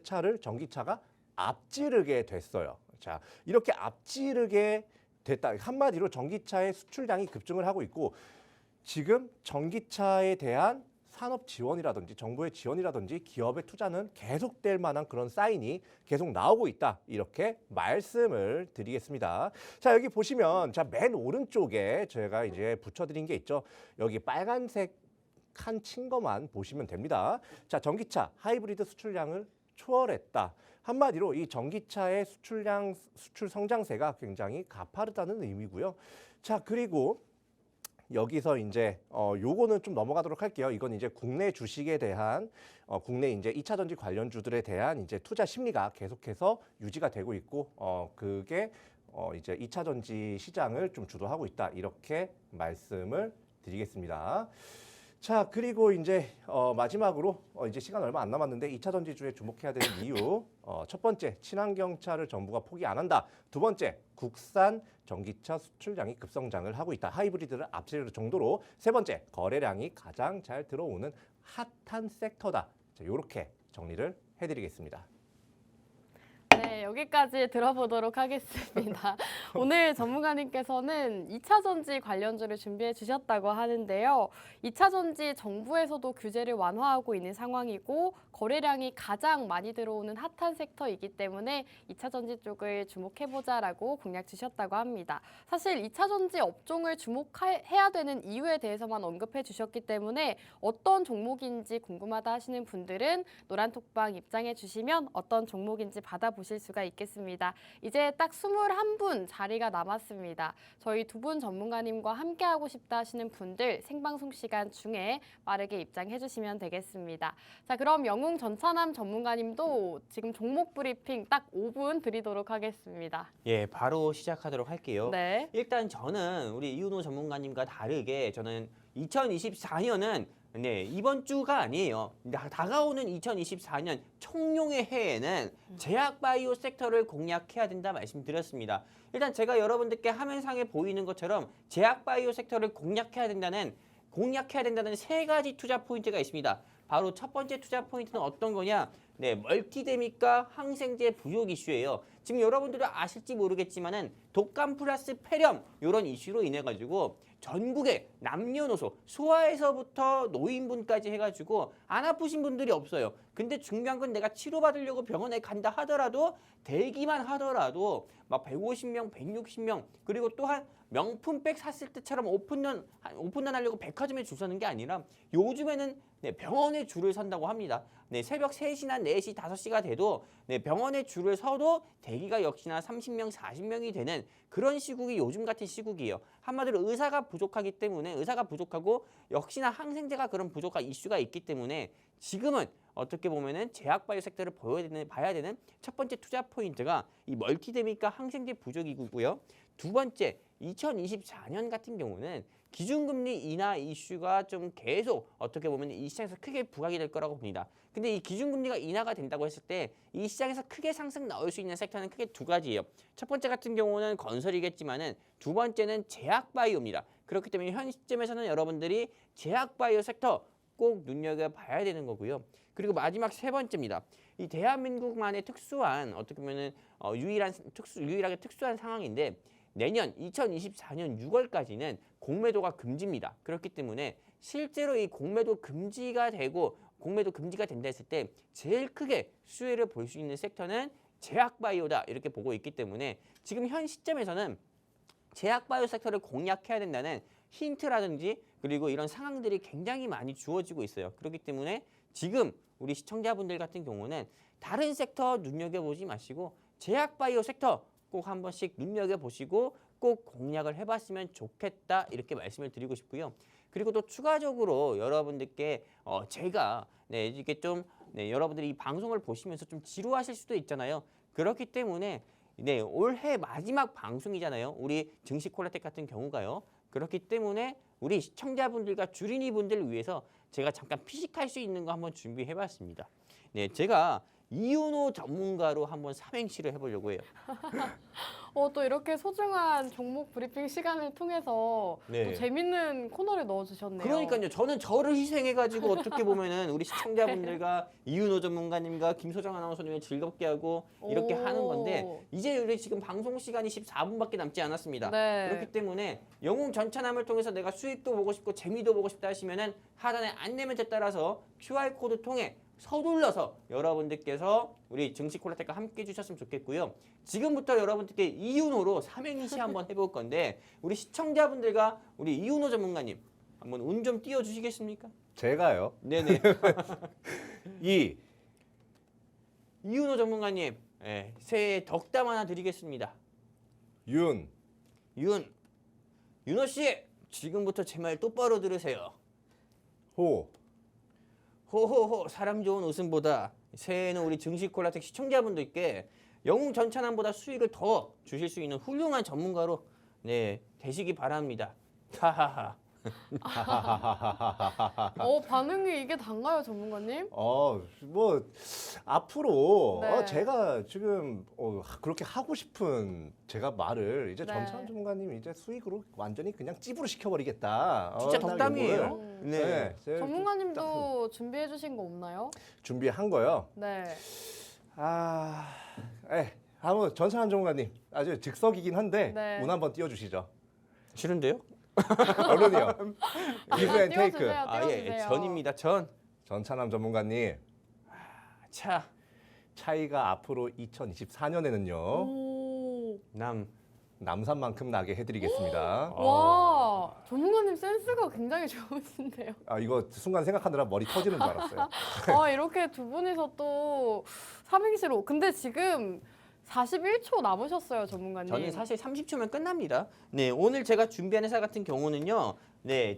차를 전기차가 앞지르게 됐어요. 자, 이렇게 앞지르게 됐다. 한마디로 전기차의 수출량이 급증을 하고 있고 지금 전기차에 대한 산업 지원이라든지 정부의 지원이라든지 기업의 투자는 계속될 만한 그런 사인이 계속 나오고 있다. 이렇게 말씀을 드리겠습니다. 자, 여기 보시면 자, 맨 오른쪽에 제가 이제 붙여드린 게 있죠. 여기 빨간색 칸 친 것만 보시면 됩니다. 자, 전기차 하이브리드 수출량을 초월했다. 한마디로 이 전기차의 수출 성장세가 굉장히 가파르다는 의미고요. 자, 그리고 여기서 이제 요거는 좀 넘어가도록 할게요. 이건 이제 국내 주식에 대한 국내 이제 2차 전지 관련주들에 대한 이제 투자 심리가 계속해서 유지가 되고 있고 그게 이제 2차 전지 시장을 좀 주도하고 있다. 이렇게 말씀을 드리겠습니다. 자, 그리고 이제 마지막으로 이제 시간 얼마 안 남았는데 2차 전지주에 주목해야 되는 이유 첫 번째, 친환경차를 정부가 포기 안 한다. 두 번째, 국산 전기차 수출량이 급성장을 하고 있다. 하이브리드를 앞세울 정도로. 세 번째, 거래량이 가장 잘 들어오는 핫한 섹터다. 자, 이렇게 정리를 해드리겠습니다.
네, 여기까지 들어보도록 하겠습니다. 오늘 전문가님께서는 2차 전지 관련주를 준비해 주셨다고 하는데요. 2차 전지 정부에서도 규제를 완화하고 있는 상황이고 거래량이 가장 많이 들어오는 핫한 섹터이기 때문에 2차 전지 쪽을 주목해보자라고 공략 주셨다고 합니다. 사실 2차 전지 업종을 주목해야 되는 이유에 대해서만 언급해 주셨기 때문에 어떤 종목인지 궁금하다 하시는 분들은 노란톡방 입장해 주시면 어떤 종목인지 받아보실 수가 있겠습니다. 이제 딱 21분 자리가 남았습니다. 저희 두 분 전문가님과 함께하고 싶다 하시는 분들 생방송 시간 중에 빠르게 입장해 주시면 되겠습니다. 자, 그럼 영웅 전차남 전문가님도 지금 종목 브리핑 딱 5분 드리도록 하겠습니다.
예, 바로 시작하도록 할게요.
네.
일단 저는 우리 이윤호 전문가님과 다르게 저는 2024년은 이번 주가 아니에요. 다가오는 2024년 청룡의 해에는 제약바이오 섹터를 공략해야 된다 말씀드렸습니다. 일단 제가 여러분들께 화면상에 보이는 것처럼 제약바이오 섹터를 공략해야 된다는 세 가지 투자 포인트가 있습니다. 바로 첫 번째 투자 포인트는 어떤 거냐? 멀티데믹과 항생제 부족 이슈예요. 지금 여러분들도 아실지 모르겠지만은 독감 플러스 폐렴 이런 이슈로 인해 가지고 전국에 남녀노소 소아에서부터 노인분까지 해가지고 안 아프신 분들이 없어요. 근데 중요한 건 내가 치료받으려고 병원에 간다 하더라도 대기만 하더라도 막 150명, 160명 그리고 또한 명품백 샀을 때처럼 오픈런 하려고 백화점에 줄 서는 게 아니라 요즘에는 네, 병원에 줄을 선다고 합니다. 네, 새벽 3시나 4시, 5시가 돼도 네, 병원에 줄을 서도 대기가 역시나 30명, 40명이 되는 그런 시국이 요즘 같은 시국이에요. 한마디로 의사가 부족하기 때문에 의사가 부족하고 역시나 항생제가 그런 부족한 이슈가 있기 때문에 지금은 어떻게 보면은 제약바이오 섹터를 봐야 되는 첫 번째 투자 포인트가 이 멀티데미과 항생제 부족이고요. 두 번째, 2024년 같은 경우는 기준금리 인하 이슈가 좀 계속 어떻게 보면 이 시장에서 크게 부각이 될 거라고 봅니다. 근데 이 기준금리가 인하가 된다고 했을 때 이 시장에서 크게 상승 나올 수 있는 섹터는 크게 두 가지예요. 첫 번째 같은 경우는 건설이겠지만은 두 번째는 제약바이오입니다. 그렇기 때문에 현 시점에서는 여러분들이 제약바이오 섹터 꼭 눈여겨봐야 되는 거고요. 그리고 마지막 세 번째입니다. 이 대한민국만의 특수한 어떻게 보면은 유일하게 특수한 상황인데 내년 2024년 6월까지는 공매도가 금지입니다. 그렇기 때문에 실제로 이 공매도 금지가 된다 했을 때 제일 크게 수혜를 볼 수 있는 섹터는 제약바이오다 이렇게 보고 있기 때문에 지금 현 시점에서는 제약바이오 섹터를 공략해야 된다는 힌트라든지 그리고 이런 상황들이 굉장히 많이 주어지고 있어요. 그렇기 때문에 지금 우리 시청자분들 같은 경우는 다른 섹터 눈여겨보지 마시고 제약바이오 섹터 꼭 한 번씩 눈여겨보시고 꼭 공략을 해봤으면 좋겠다 이렇게 말씀을 드리고 싶고요. 그리고 또 추가적으로 여러분들께 제가 이게 좀 여러분들이 이 방송을 보시면서 좀 지루하실 수도 있잖아요. 그렇기 때문에 올해 마지막 방송이잖아요. 우리 증시콜라텍 같은 경우가요. 그렇기 때문에 우리 시청자분들과 주린이분들을 위해서 제가 잠깐 피식할 수 있는 거 한번 준비해봤습니다. 네, 제가 이윤호 전문가로 한번 삼행시를 해보려고 해요.
또 이렇게 소중한 종목 브리핑 시간을 통해서
네.
또 재밌는 코너를 넣어주셨네요.
그러니까요. 저는 저를 희생해가지고 어떻게 보면은 우리 시청자분들과 이윤호 전문가님과 김소정 아나운서님을 즐겁게 하고 이렇게 하는 건데 이제 우리 지금 방송 시간이 14분밖에 남지 않았습니다.
네.
그렇기 때문에 영웅 전차남을 통해서 내가 수익도 보고 싶고 재미도 보고 싶다 하시면은 하단의 안내멘트에 따라서 QR코드 통해 서둘러서 여러분들께서 우리 증시콜라텍과 함께 해주셨으면 좋겠고요. 지금부터 여러분들께 이윤호로 삼행시 한번 해볼 건데 우리 시청자분들과 우리 이윤호 전문가님 한번 운 좀 띄워주시겠습니까?
제가요.
네네. 이윤호 전문가님 새해 덕담 하나 드리겠습니다. 윤호 씨 지금부터 제 말 똑바로 들으세요. 호호호 사람 좋은 웃음보다 새해에는 우리 증시콜라텍 시청자분들께 영웅 전차남보다 수익을 더 주실 수 있는 훌륭한 전문가로 되시기 바랍니다. 하하하.
반응이 이게 단가요, 전문가님?
뭐 앞으로
네.
제가 지금 그렇게 하고 싶은 제가 말을 이제
네.
전찬 전문가님 이제 수익으로 완전히 그냥 찝으로 시켜버리겠다.
진짜
딱
덕담이에요.
요거를,
네.
제가
전문가님도 준비해 주신 거 없나요?
준비한 거요.
네.
한번 전찬 전문가님 아주 즉석이긴 한데
네.
운 한번 띄워주시죠.
싫은데요?
얼른이요. 기브 앤 테이크.
띄워주세요. 띄워주세요.
전입니다. 전.
전찬남 전문가님
차.
차이가 앞으로 2024년에는요
오.
남산만큼 나게 해드리겠습니다.
와, 전문가님 센스가 굉장히 좋으신데요.
이거 순간 생각하느라 머리 터지는 줄 알았어요.
이렇게 두 분이서 또 삼행시로. 근데 지금 41초 남으셨어요, 전문가님.
저는 사실 30초면 끝납니다. 네, 오늘 제가 준비한 회사 같은 경우는요.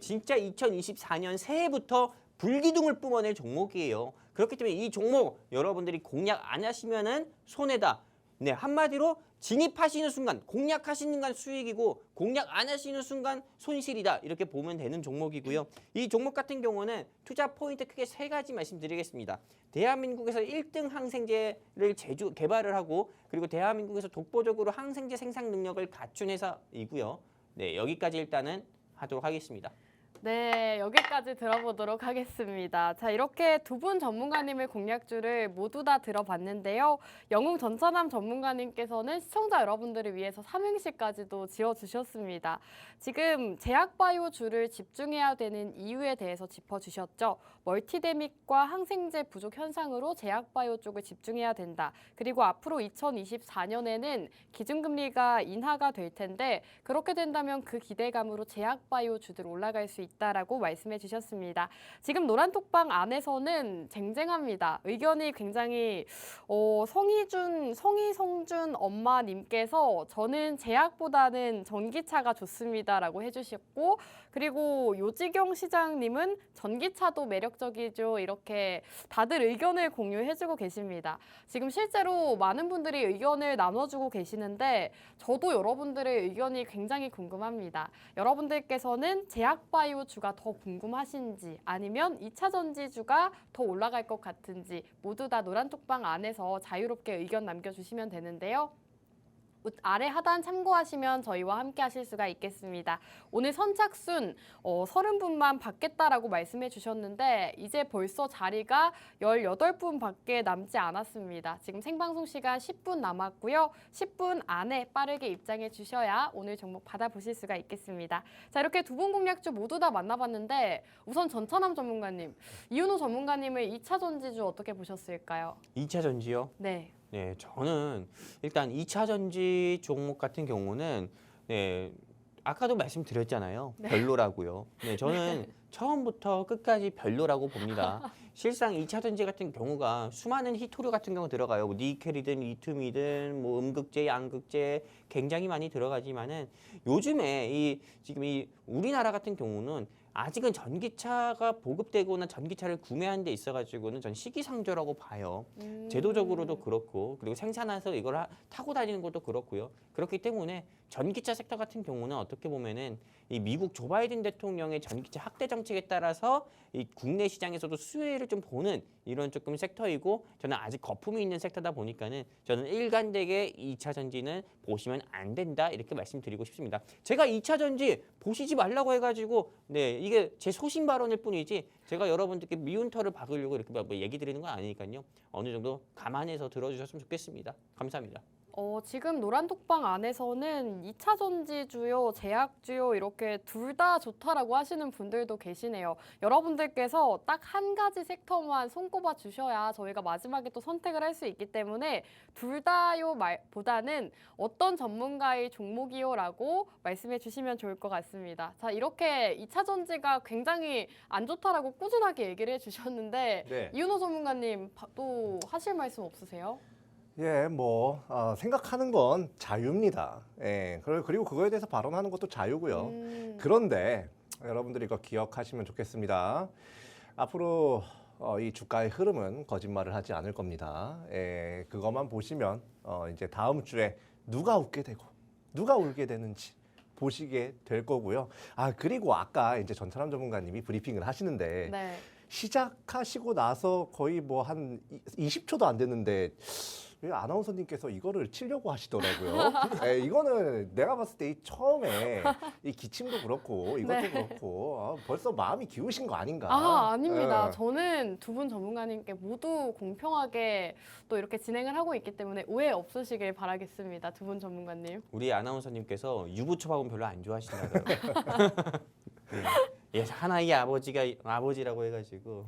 진짜 2024년 새해부터 불기둥을 뿜어낼 종목이에요. 그렇기 때문에 이 종목 여러분들이 공략 안 하시면은 손해다. 한마디로 진입하시는 순간, 공략하시는 순간 수익이고 공략 안 하시는 순간 손실이다. 이렇게 보면 되는 종목이고요. 이 종목 같은 경우는 투자 포인트 크게 세 가지 말씀드리겠습니다. 대한민국에서 1등 항생제를 개발을 하고 그리고 대한민국에서 독보적으로 항생제 생산 능력을 갖춘 회사이고요. 여기까지 일단은 하도록 하겠습니다.
네, 여기까지 들어보도록 하겠습니다. 자, 이렇게 두 분 전문가님의 공략주를 모두 다 들어봤는데요. 영웅 전천함 전문가님께서는 시청자 여러분들을 위해서 삼행시까지도 지어주셨습니다. 지금 제약바이오주를 집중해야 되는 이유에 대해서 짚어주셨죠. 멀티데믹과 항생제 부족 현상으로 제약바이오 쪽을 집중해야 된다. 그리고 앞으로 2024년에는 기준금리가 인하가 될 텐데 그렇게 된다면 그 기대감으로 제약바이오주들 올라갈 수 있다라고 말씀해 주셨습니다. 지금 노란톡방 안에서는 쟁쟁합니다. 의견이 굉장히 성희성준 엄마님께서 저는 제약보다는 전기차가 좋습니다라고 해주셨고 그리고 요지경 시장님은 전기차도 매력적이죠. 이렇게 다들 의견을 공유해주고 계십니다. 지금 실제로 많은 분들이 의견을 나눠주고 계시는데 저도 여러분들의 의견이 굉장히 궁금합니다. 여러분들께서는 제약바이오주가 더 궁금하신지 아니면 2차 전지주가 더 올라갈 것 같은지 모두 다 노란톡방 안에서 자유롭게 의견 남겨주시면 되는데요. 아래 하단 참고하시면 저희와 함께 하실 수가 있겠습니다. 오늘 선착순 30분만 받겠다라고 말씀해 주셨는데 이제 벌써 자리가 18분밖에 남지 않았습니다. 지금 생방송 시간 10분 남았고요. 10분 안에 빠르게 입장해 주셔야 오늘 종목 받아보실 수가 있겠습니다. 자, 이렇게 두 분 공략주 모두 다 만나봤는데 우선 전천함 전문가님, 이윤호 전문가님의 2차 전지주 어떻게 보셨을까요?
2차 전지요?
네.
네, 저는 일단 2차 전지 종목 같은 경우는 네, 아까도 말씀드렸잖아요.
네.
별로라고요. 네, 저는 처음부터 끝까지 별로라고 봅니다. 실상 2차 전지 같은 경우가 수많은 희토류 같은 경우 들어가요. 뭐 니켈이든 리튬이든 뭐 음극재, 양극재 굉장히 많이 들어가지만은 요즘에 지금 이 우리나라 같은 경우는 아직은 전기차가 보급되거나 전기차를 구매하는 데 있어가지고는 전 시기상조라고 봐요. 제도적으로도 그렇고 그리고 생산해서 이걸 타고 다니는 것도 그렇고요. 그렇기 때문에 전기차 섹터 같은 경우는 어떻게 보면은 이 미국 조 바이든 대통령의 전기차 확대 정책에 따라서 이 국내 시장에서도 수혜를 좀 보는 이런 조금 섹터이고 저는 아직 거품이 있는 섹터다 보니까는 저는 일관되게 2차 전지는 보시면 안 된다 이렇게 말씀드리고 싶습니다. 제가 2차 전지 보시지 말라고 해가지고 네 이게 제 소신 발언일 뿐이지 제가 여러분들께 미운 털을 박으려고 이렇게 뭐 얘기 드리는 건 아니니까요. 어느 정도 감안해서 들어주셨으면 좋겠습니다. 감사합니다.
지금 노란톡방 안에서는 2차 전지주요, 제약주요 이렇게 둘 다 좋다라고 하시는 분들도 계시네요. 여러분들께서 딱 한 가지 섹터만 손꼽아 주셔야 저희가 마지막에 또 선택을 할 수 있기 때문에 둘 다요 보다는 어떤 전문가의 종목이요라고 말씀해 주시면 좋을 것 같습니다. 자, 이렇게 2차 전지가 굉장히 안 좋다라고 꾸준하게 얘기를 해 주셨는데
네.
이윤호 전문가님 또 하실 말씀 없으세요?
예, 생각하는 건 자유입니다. 예, 그리고 그거에 대해서 발언하는 것도 자유고요. 그런데 여러분들이 이거 기억하시면 좋겠습니다. 앞으로 이 주가의 흐름은 거짓말을 하지 않을 겁니다. 예, 그것만 보시면 이제 다음 주에 누가 웃게 되고 누가 울게 되는지 보시게 될 거고요. 그리고 아까 이제 전천함 전문가님이 브리핑을 하시는데
네.
시작하시고 나서 거의 뭐 한 20초도 안 됐는데 왜 아나운서님께서 이거를 치려고 하시더라고요. 네, 이거는 내가 봤을 때 처음에 이 기침도 그렇고 이것도
네.
그렇고 벌써 마음이 기우신 거 아닌가?
아닙니다.
예.
저는 두 분 전문가님께 모두 공평하게 또 이렇게 진행을 하고 있기 때문에 오해 없으시길 바라겠습니다. 두 분 전문가님.
우리 아나운서님께서 유부초밥은 별로 안 좋아하시나봐요. 네. 예, 하나의 아버지라고 해가지고.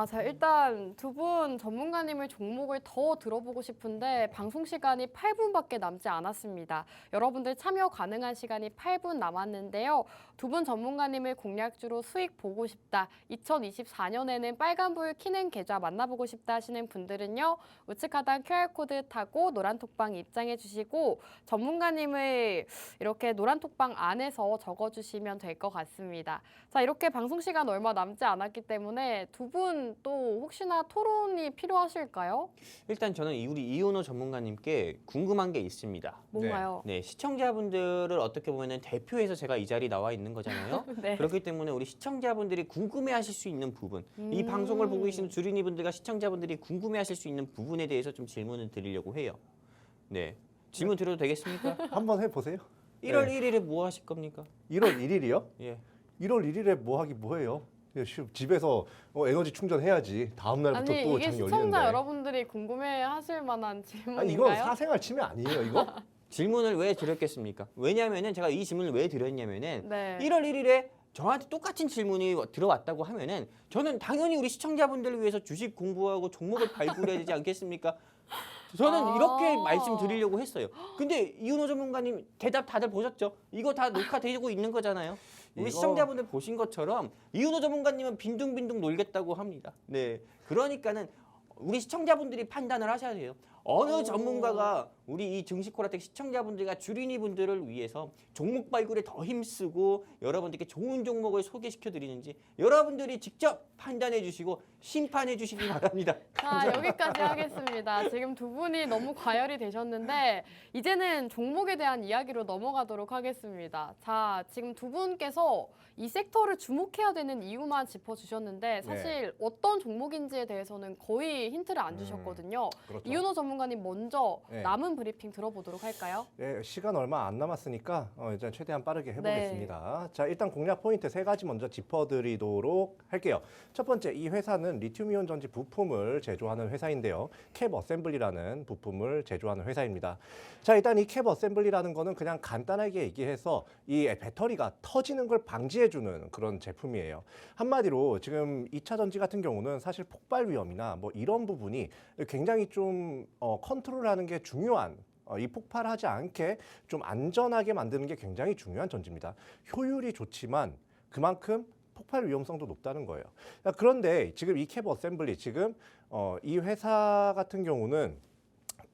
자, 일단 두 분 전문가님의 종목을 더 들어보고 싶은데 방송 시간이 8분밖에 남지 않았습니다. 여러분들 참여 가능한 시간이 8분 남았는데요. 두 분 전문가님의 공략주로 수익 보고 싶다. 2024년에는 빨간불 켜는 계좌 만나보고 싶다 하시는 분들은요. 우측 하단 QR코드 타고 노란톡방 입장해 주시고 전문가님을 이렇게 노란톡방 안에서 적어주시면 될 것 같습니다. 자, 이렇게 방송 시간 얼마 남지 않았기 때문에 두 분 또 혹시나 토론이 필요하실까요?
일단 저는 우리 이윤호 전문가님께 궁금한 게 있습니다.
뭔가요?
네, 시청자분들을 어떻게 보면은 대표해서 제가 이 자리에 나와 있는 거잖아요.
네.
그렇기 때문에 우리 시청자분들이 궁금해하실 수 있는 부분, 이 방송을 보고 계시는 주린이분들과 시청자분들이 궁금해하실 수 있는 부분에 대해서 좀 질문을 드리려고 해요. 네, 질문 드려도 되겠습니까?
한번 해보세요.
1월 1일에 뭐 하실 겁니까?
1월 1일이요?
예.
1월 1일에 뭐 하기 뭐해요? 집에서 에너지 충전해야지. 다음 날부터
아니
또
이게
장
시청자
열리는데.
여러분들이 궁금해하실 만한 질문인가요?
아니 이건 사생활 침해 아니에요, 이거?
질문을 왜 드렸겠습니까? 왜냐하면은 제가 이 질문을 왜 드렸냐면은
네.
1월 1일에 저한테 똑같은 질문이 들어왔다고 하면은 저는 당연히 우리 시청자분들을 위해서 주식 공부하고 종목을 발굴해야 되지 않겠습니까? 저는
아.
이렇게 말씀드리려고 했어요. 근데 이윤호 전문가님 대답 다들 보셨죠? 이거 다 녹화되고 있는 거잖아요. 우리
이거-
시청자분들 보신 것처럼 이윤호 전문가님은 빈둥빈둥 놀겠다고 합니다. 네, 그러니까는 우리 시청자분들이 판단을 하셔야 돼요. 어느
오.
전문가가 우리 이 증시코라텍 시청자분들과 주린이분들을 위해서 종목 발굴에 더 힘쓰고 여러분들께 좋은 종목을 소개시켜 드리는지 여러분들이 직접 판단해 주시고 심판해 주시기 바랍니다.
자, 여기까지 하겠습니다. 지금 두 분이 너무 과열이 되셨는데 이제는 종목에 대한 이야기로 넘어가도록 하겠습니다. 자, 지금 두 분께서 이 섹터를 주목해야 되는 이유만 짚어주셨는데 사실 어떤 종목인지에 대해서는 거의 힌트를 안 주셨거든요.
그렇죠.
이윤호 전문가님 먼저
네.
남은 브리핑 들어보도록 할까요?
네, 시간 얼마 안 남았으니까 이제 최대한 빠르게 해보겠습니다. 자, 일단 공략 포인트 3가지 먼저 짚어드리도록 할게요. 첫 번째, 이 회사는 리튬이온 전지 부품을 제조하는 회사인데요. 캡 어셈블리라는 부품을 제조하는 회사입니다. 자, 일단 이 캡 어셈블리라는 거는 그냥 간단하게 얘기해서 이 배터리가 터지는 걸 방지해주는 그런 제품이에요. 한마디로 지금 2차 전지 같은 경우는 사실 폭발 위험이나 뭐 이런 부분이 굉장히 좀 컨트롤하는 게 중요한 이 폭발하지 않게 좀 안전하게 만드는 게 굉장히 중요한 전지입니다. 효율이 좋지만 그만큼 폭발 위험성도 높다는 거예요. 그런데 지금 이 캡 어셈블리 지금 이 회사 같은 경우는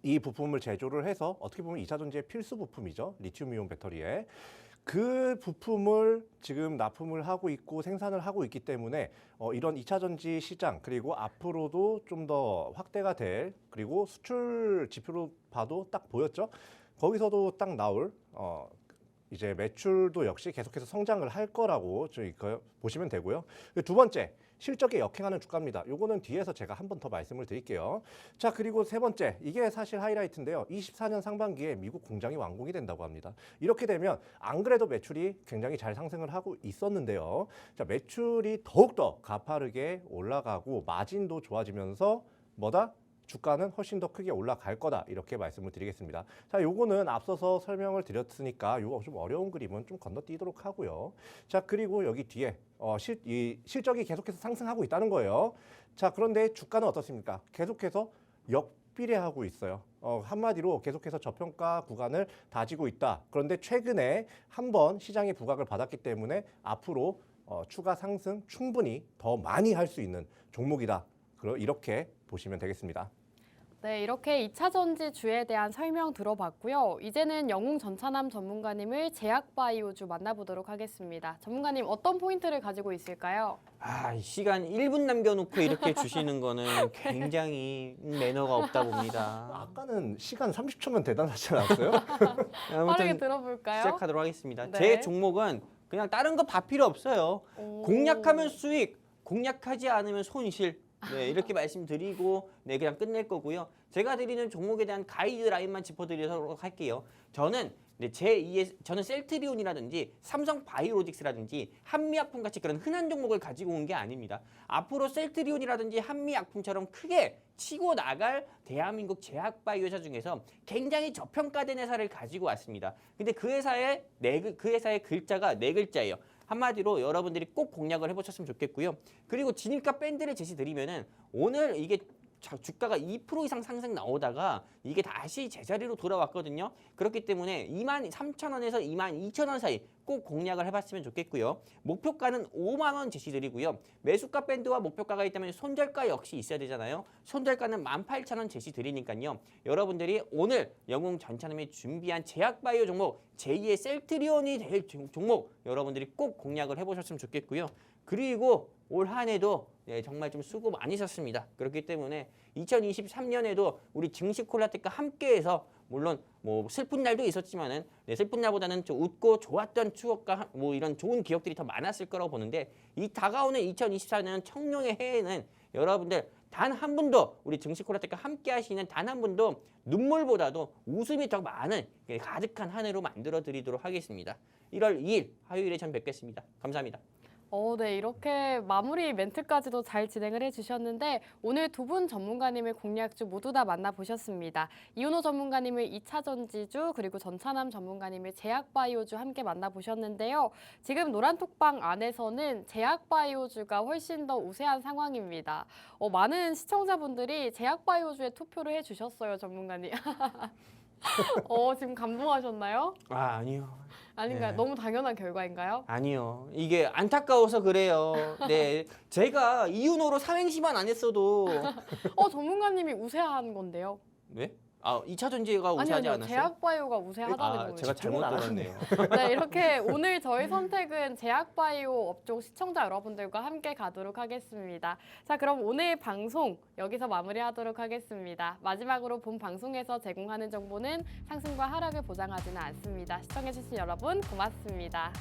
이 부품을 제조를 해서 어떻게 보면 2차 전지의 필수 부품이죠. 리튬이온 배터리에. 그 부품을 지금 납품을 하고 있고 생산을 하고 있기 때문에 이런 2차 전지 시장 그리고 앞으로도 좀 더 확대가 될 그리고 수출 지표로 봐도 딱 보였죠. 거기서도 딱 나올 이제 매출도 역시 계속해서 성장을 할 거라고 저희 보시면 되고요. 두 번째, 실적에 역행하는 주가입니다. 요거는 뒤에서 제가 한 번 더 말씀을 드릴게요. 자, 그리고 세 번째, 이게 사실 하이라이트인데요. 24년 상반기에 미국 공장이 완공이 된다고 합니다. 이렇게 되면 안 그래도 매출이 굉장히 잘 상승을 하고 있었는데요. 자, 매출이 더욱더 가파르게 올라가고 마진도 좋아지면서 뭐다? 주가는 훨씬 더 크게 올라갈 거다 이렇게 말씀을 드리겠습니다. 자, 요거는 앞서서 설명을 드렸으니까 요거 좀 어려운 그림은 좀 건너뛰도록 하고요. 자, 그리고 여기 뒤에 이 실적이 계속해서 상승하고 있다는 거예요. 자, 그런데 주가는 어떻습니까? 계속해서 역비례하고 있어요. 한마디로 계속해서 저평가 구간을 다지고 있다. 그런데 최근에 한번 시장의 부각을 받았기 때문에 앞으로 추가 상승 충분히 더 많이 할 수 있는 종목이다. 이렇게 보시면 되겠습니다.
네, 이렇게 2차 전지주에 대한 설명 들어봤고요. 이제는 영웅 전차남 전문가님을 제약바이오주 만나보도록 하겠습니다. 전문가님 어떤 포인트를 가지고 있을까요?
아, 시간 1분 남겨놓고 이렇게 주시는 거는 굉장히 매너가 없다 봅니다.
아까는 시간 30초면 대단하지 않았어요?
빠르게
아무튼
들어볼까요?
시작하도록 하겠습니다.
네.
제 종목은 그냥 다른 거 다 필요 없어요.
오.
공략하면 수익, 공략하지 않으면 손실. 네, 이렇게 말씀드리고 그냥 끝낼 거고요. 제가 드리는 종목에 대한 가이드라인만 짚어드리도록 할게요. 저는 저는 셀트리온이라든지 삼성바이오로직스라든지 한미약품 같이 그런 흔한 종목을 가지고 온 게 아닙니다. 앞으로 셀트리온이라든지 한미약품처럼 크게 치고 나갈 대한민국 제약바이오 회사 중에서 굉장히 저평가된 회사를 가지고 왔습니다. 근데 그 회사의 글자가 4글자예요. 한마디로 여러분들이 꼭 공략을 해보셨으면 좋겠고요. 그리고 진입가 밴드를 제시드리면은 오늘 이게 주가가 2% 이상 상승 나오다가 이게 다시 제자리로 돌아왔거든요. 그렇기 때문에 23,000원에서 22,000원 사이 꼭 공략을 해봤으면 좋겠고요. 목표가는 5만 원 제시드리고요. 매수가 밴드와 목표가가 있다면 손절가 역시 있어야 되잖아요. 손절가는 18,000원 제시드리니까요. 여러분들이 오늘 영웅 전차남이 준비한 제약바이오 종목 제2의 셀트리온이 될 종목 여러분들이 꼭 공략을 해보셨으면 좋겠고요. 그리고 올 한 해도 정말 좀 수고 많으셨습니다. 그렇기 때문에 2023년에도 우리 증시콜라텍과 함께해서 물론 뭐 슬픈 날도 있었지만은 슬픈 날보다는 좀 웃고 좋았던 추억과 뭐 이런 좋은 기억들이 더 많았을 거라고 보는데 이 다가오는 2024년 청룡의 해에는 여러분들 단 한 분도 우리 증시콜라텍과 함께 하시는 단 한 분도 눈물보다도 웃음이 더 많은 가득한 한 해로 만들어 드리도록 하겠습니다. 1월 2일 화요일에 전 뵙겠습니다. 감사합니다.
네, 이렇게 마무리 멘트까지도 잘 진행을 해주셨는데 오늘 두 분 전문가님의 공략주 모두 다 만나보셨습니다. 이윤호 전문가님의 2차 전지주 그리고 전차남 전문가님의 제약바이오주 함께 만나보셨는데요. 지금 노란톡방 안에서는 제약바이오주가 훨씬 더 우세한 상황입니다. 많은 시청자분들이 제약바이오주에 투표를 해주셨어요, 전문가님. 지금 감동하셨나요?
아니요.
아닌가요?
네.
너무 당연한 결과인가요?
아니요. 이게 안타까워서 그래요. 네. 제가 이윤호로 삼행시만 안 했어도
전문가님이 우세한 건데요.
네? 2차 전지가 우세하지
아니요,
않았어요?
제약바이오가 우세하다는 거예요.
제가 잘못
안
들었네요.
네, 이렇게 오늘 저희 선택은 제약바이오 업종 시청자 여러분들과 함께 가도록 하겠습니다. 자, 그럼 오늘 방송 여기서 마무리하도록 하겠습니다. 마지막으로 본 방송에서 제공하는 정보는 상승과 하락을 보장하지는 않습니다. 시청해주신 여러분 고맙습니다.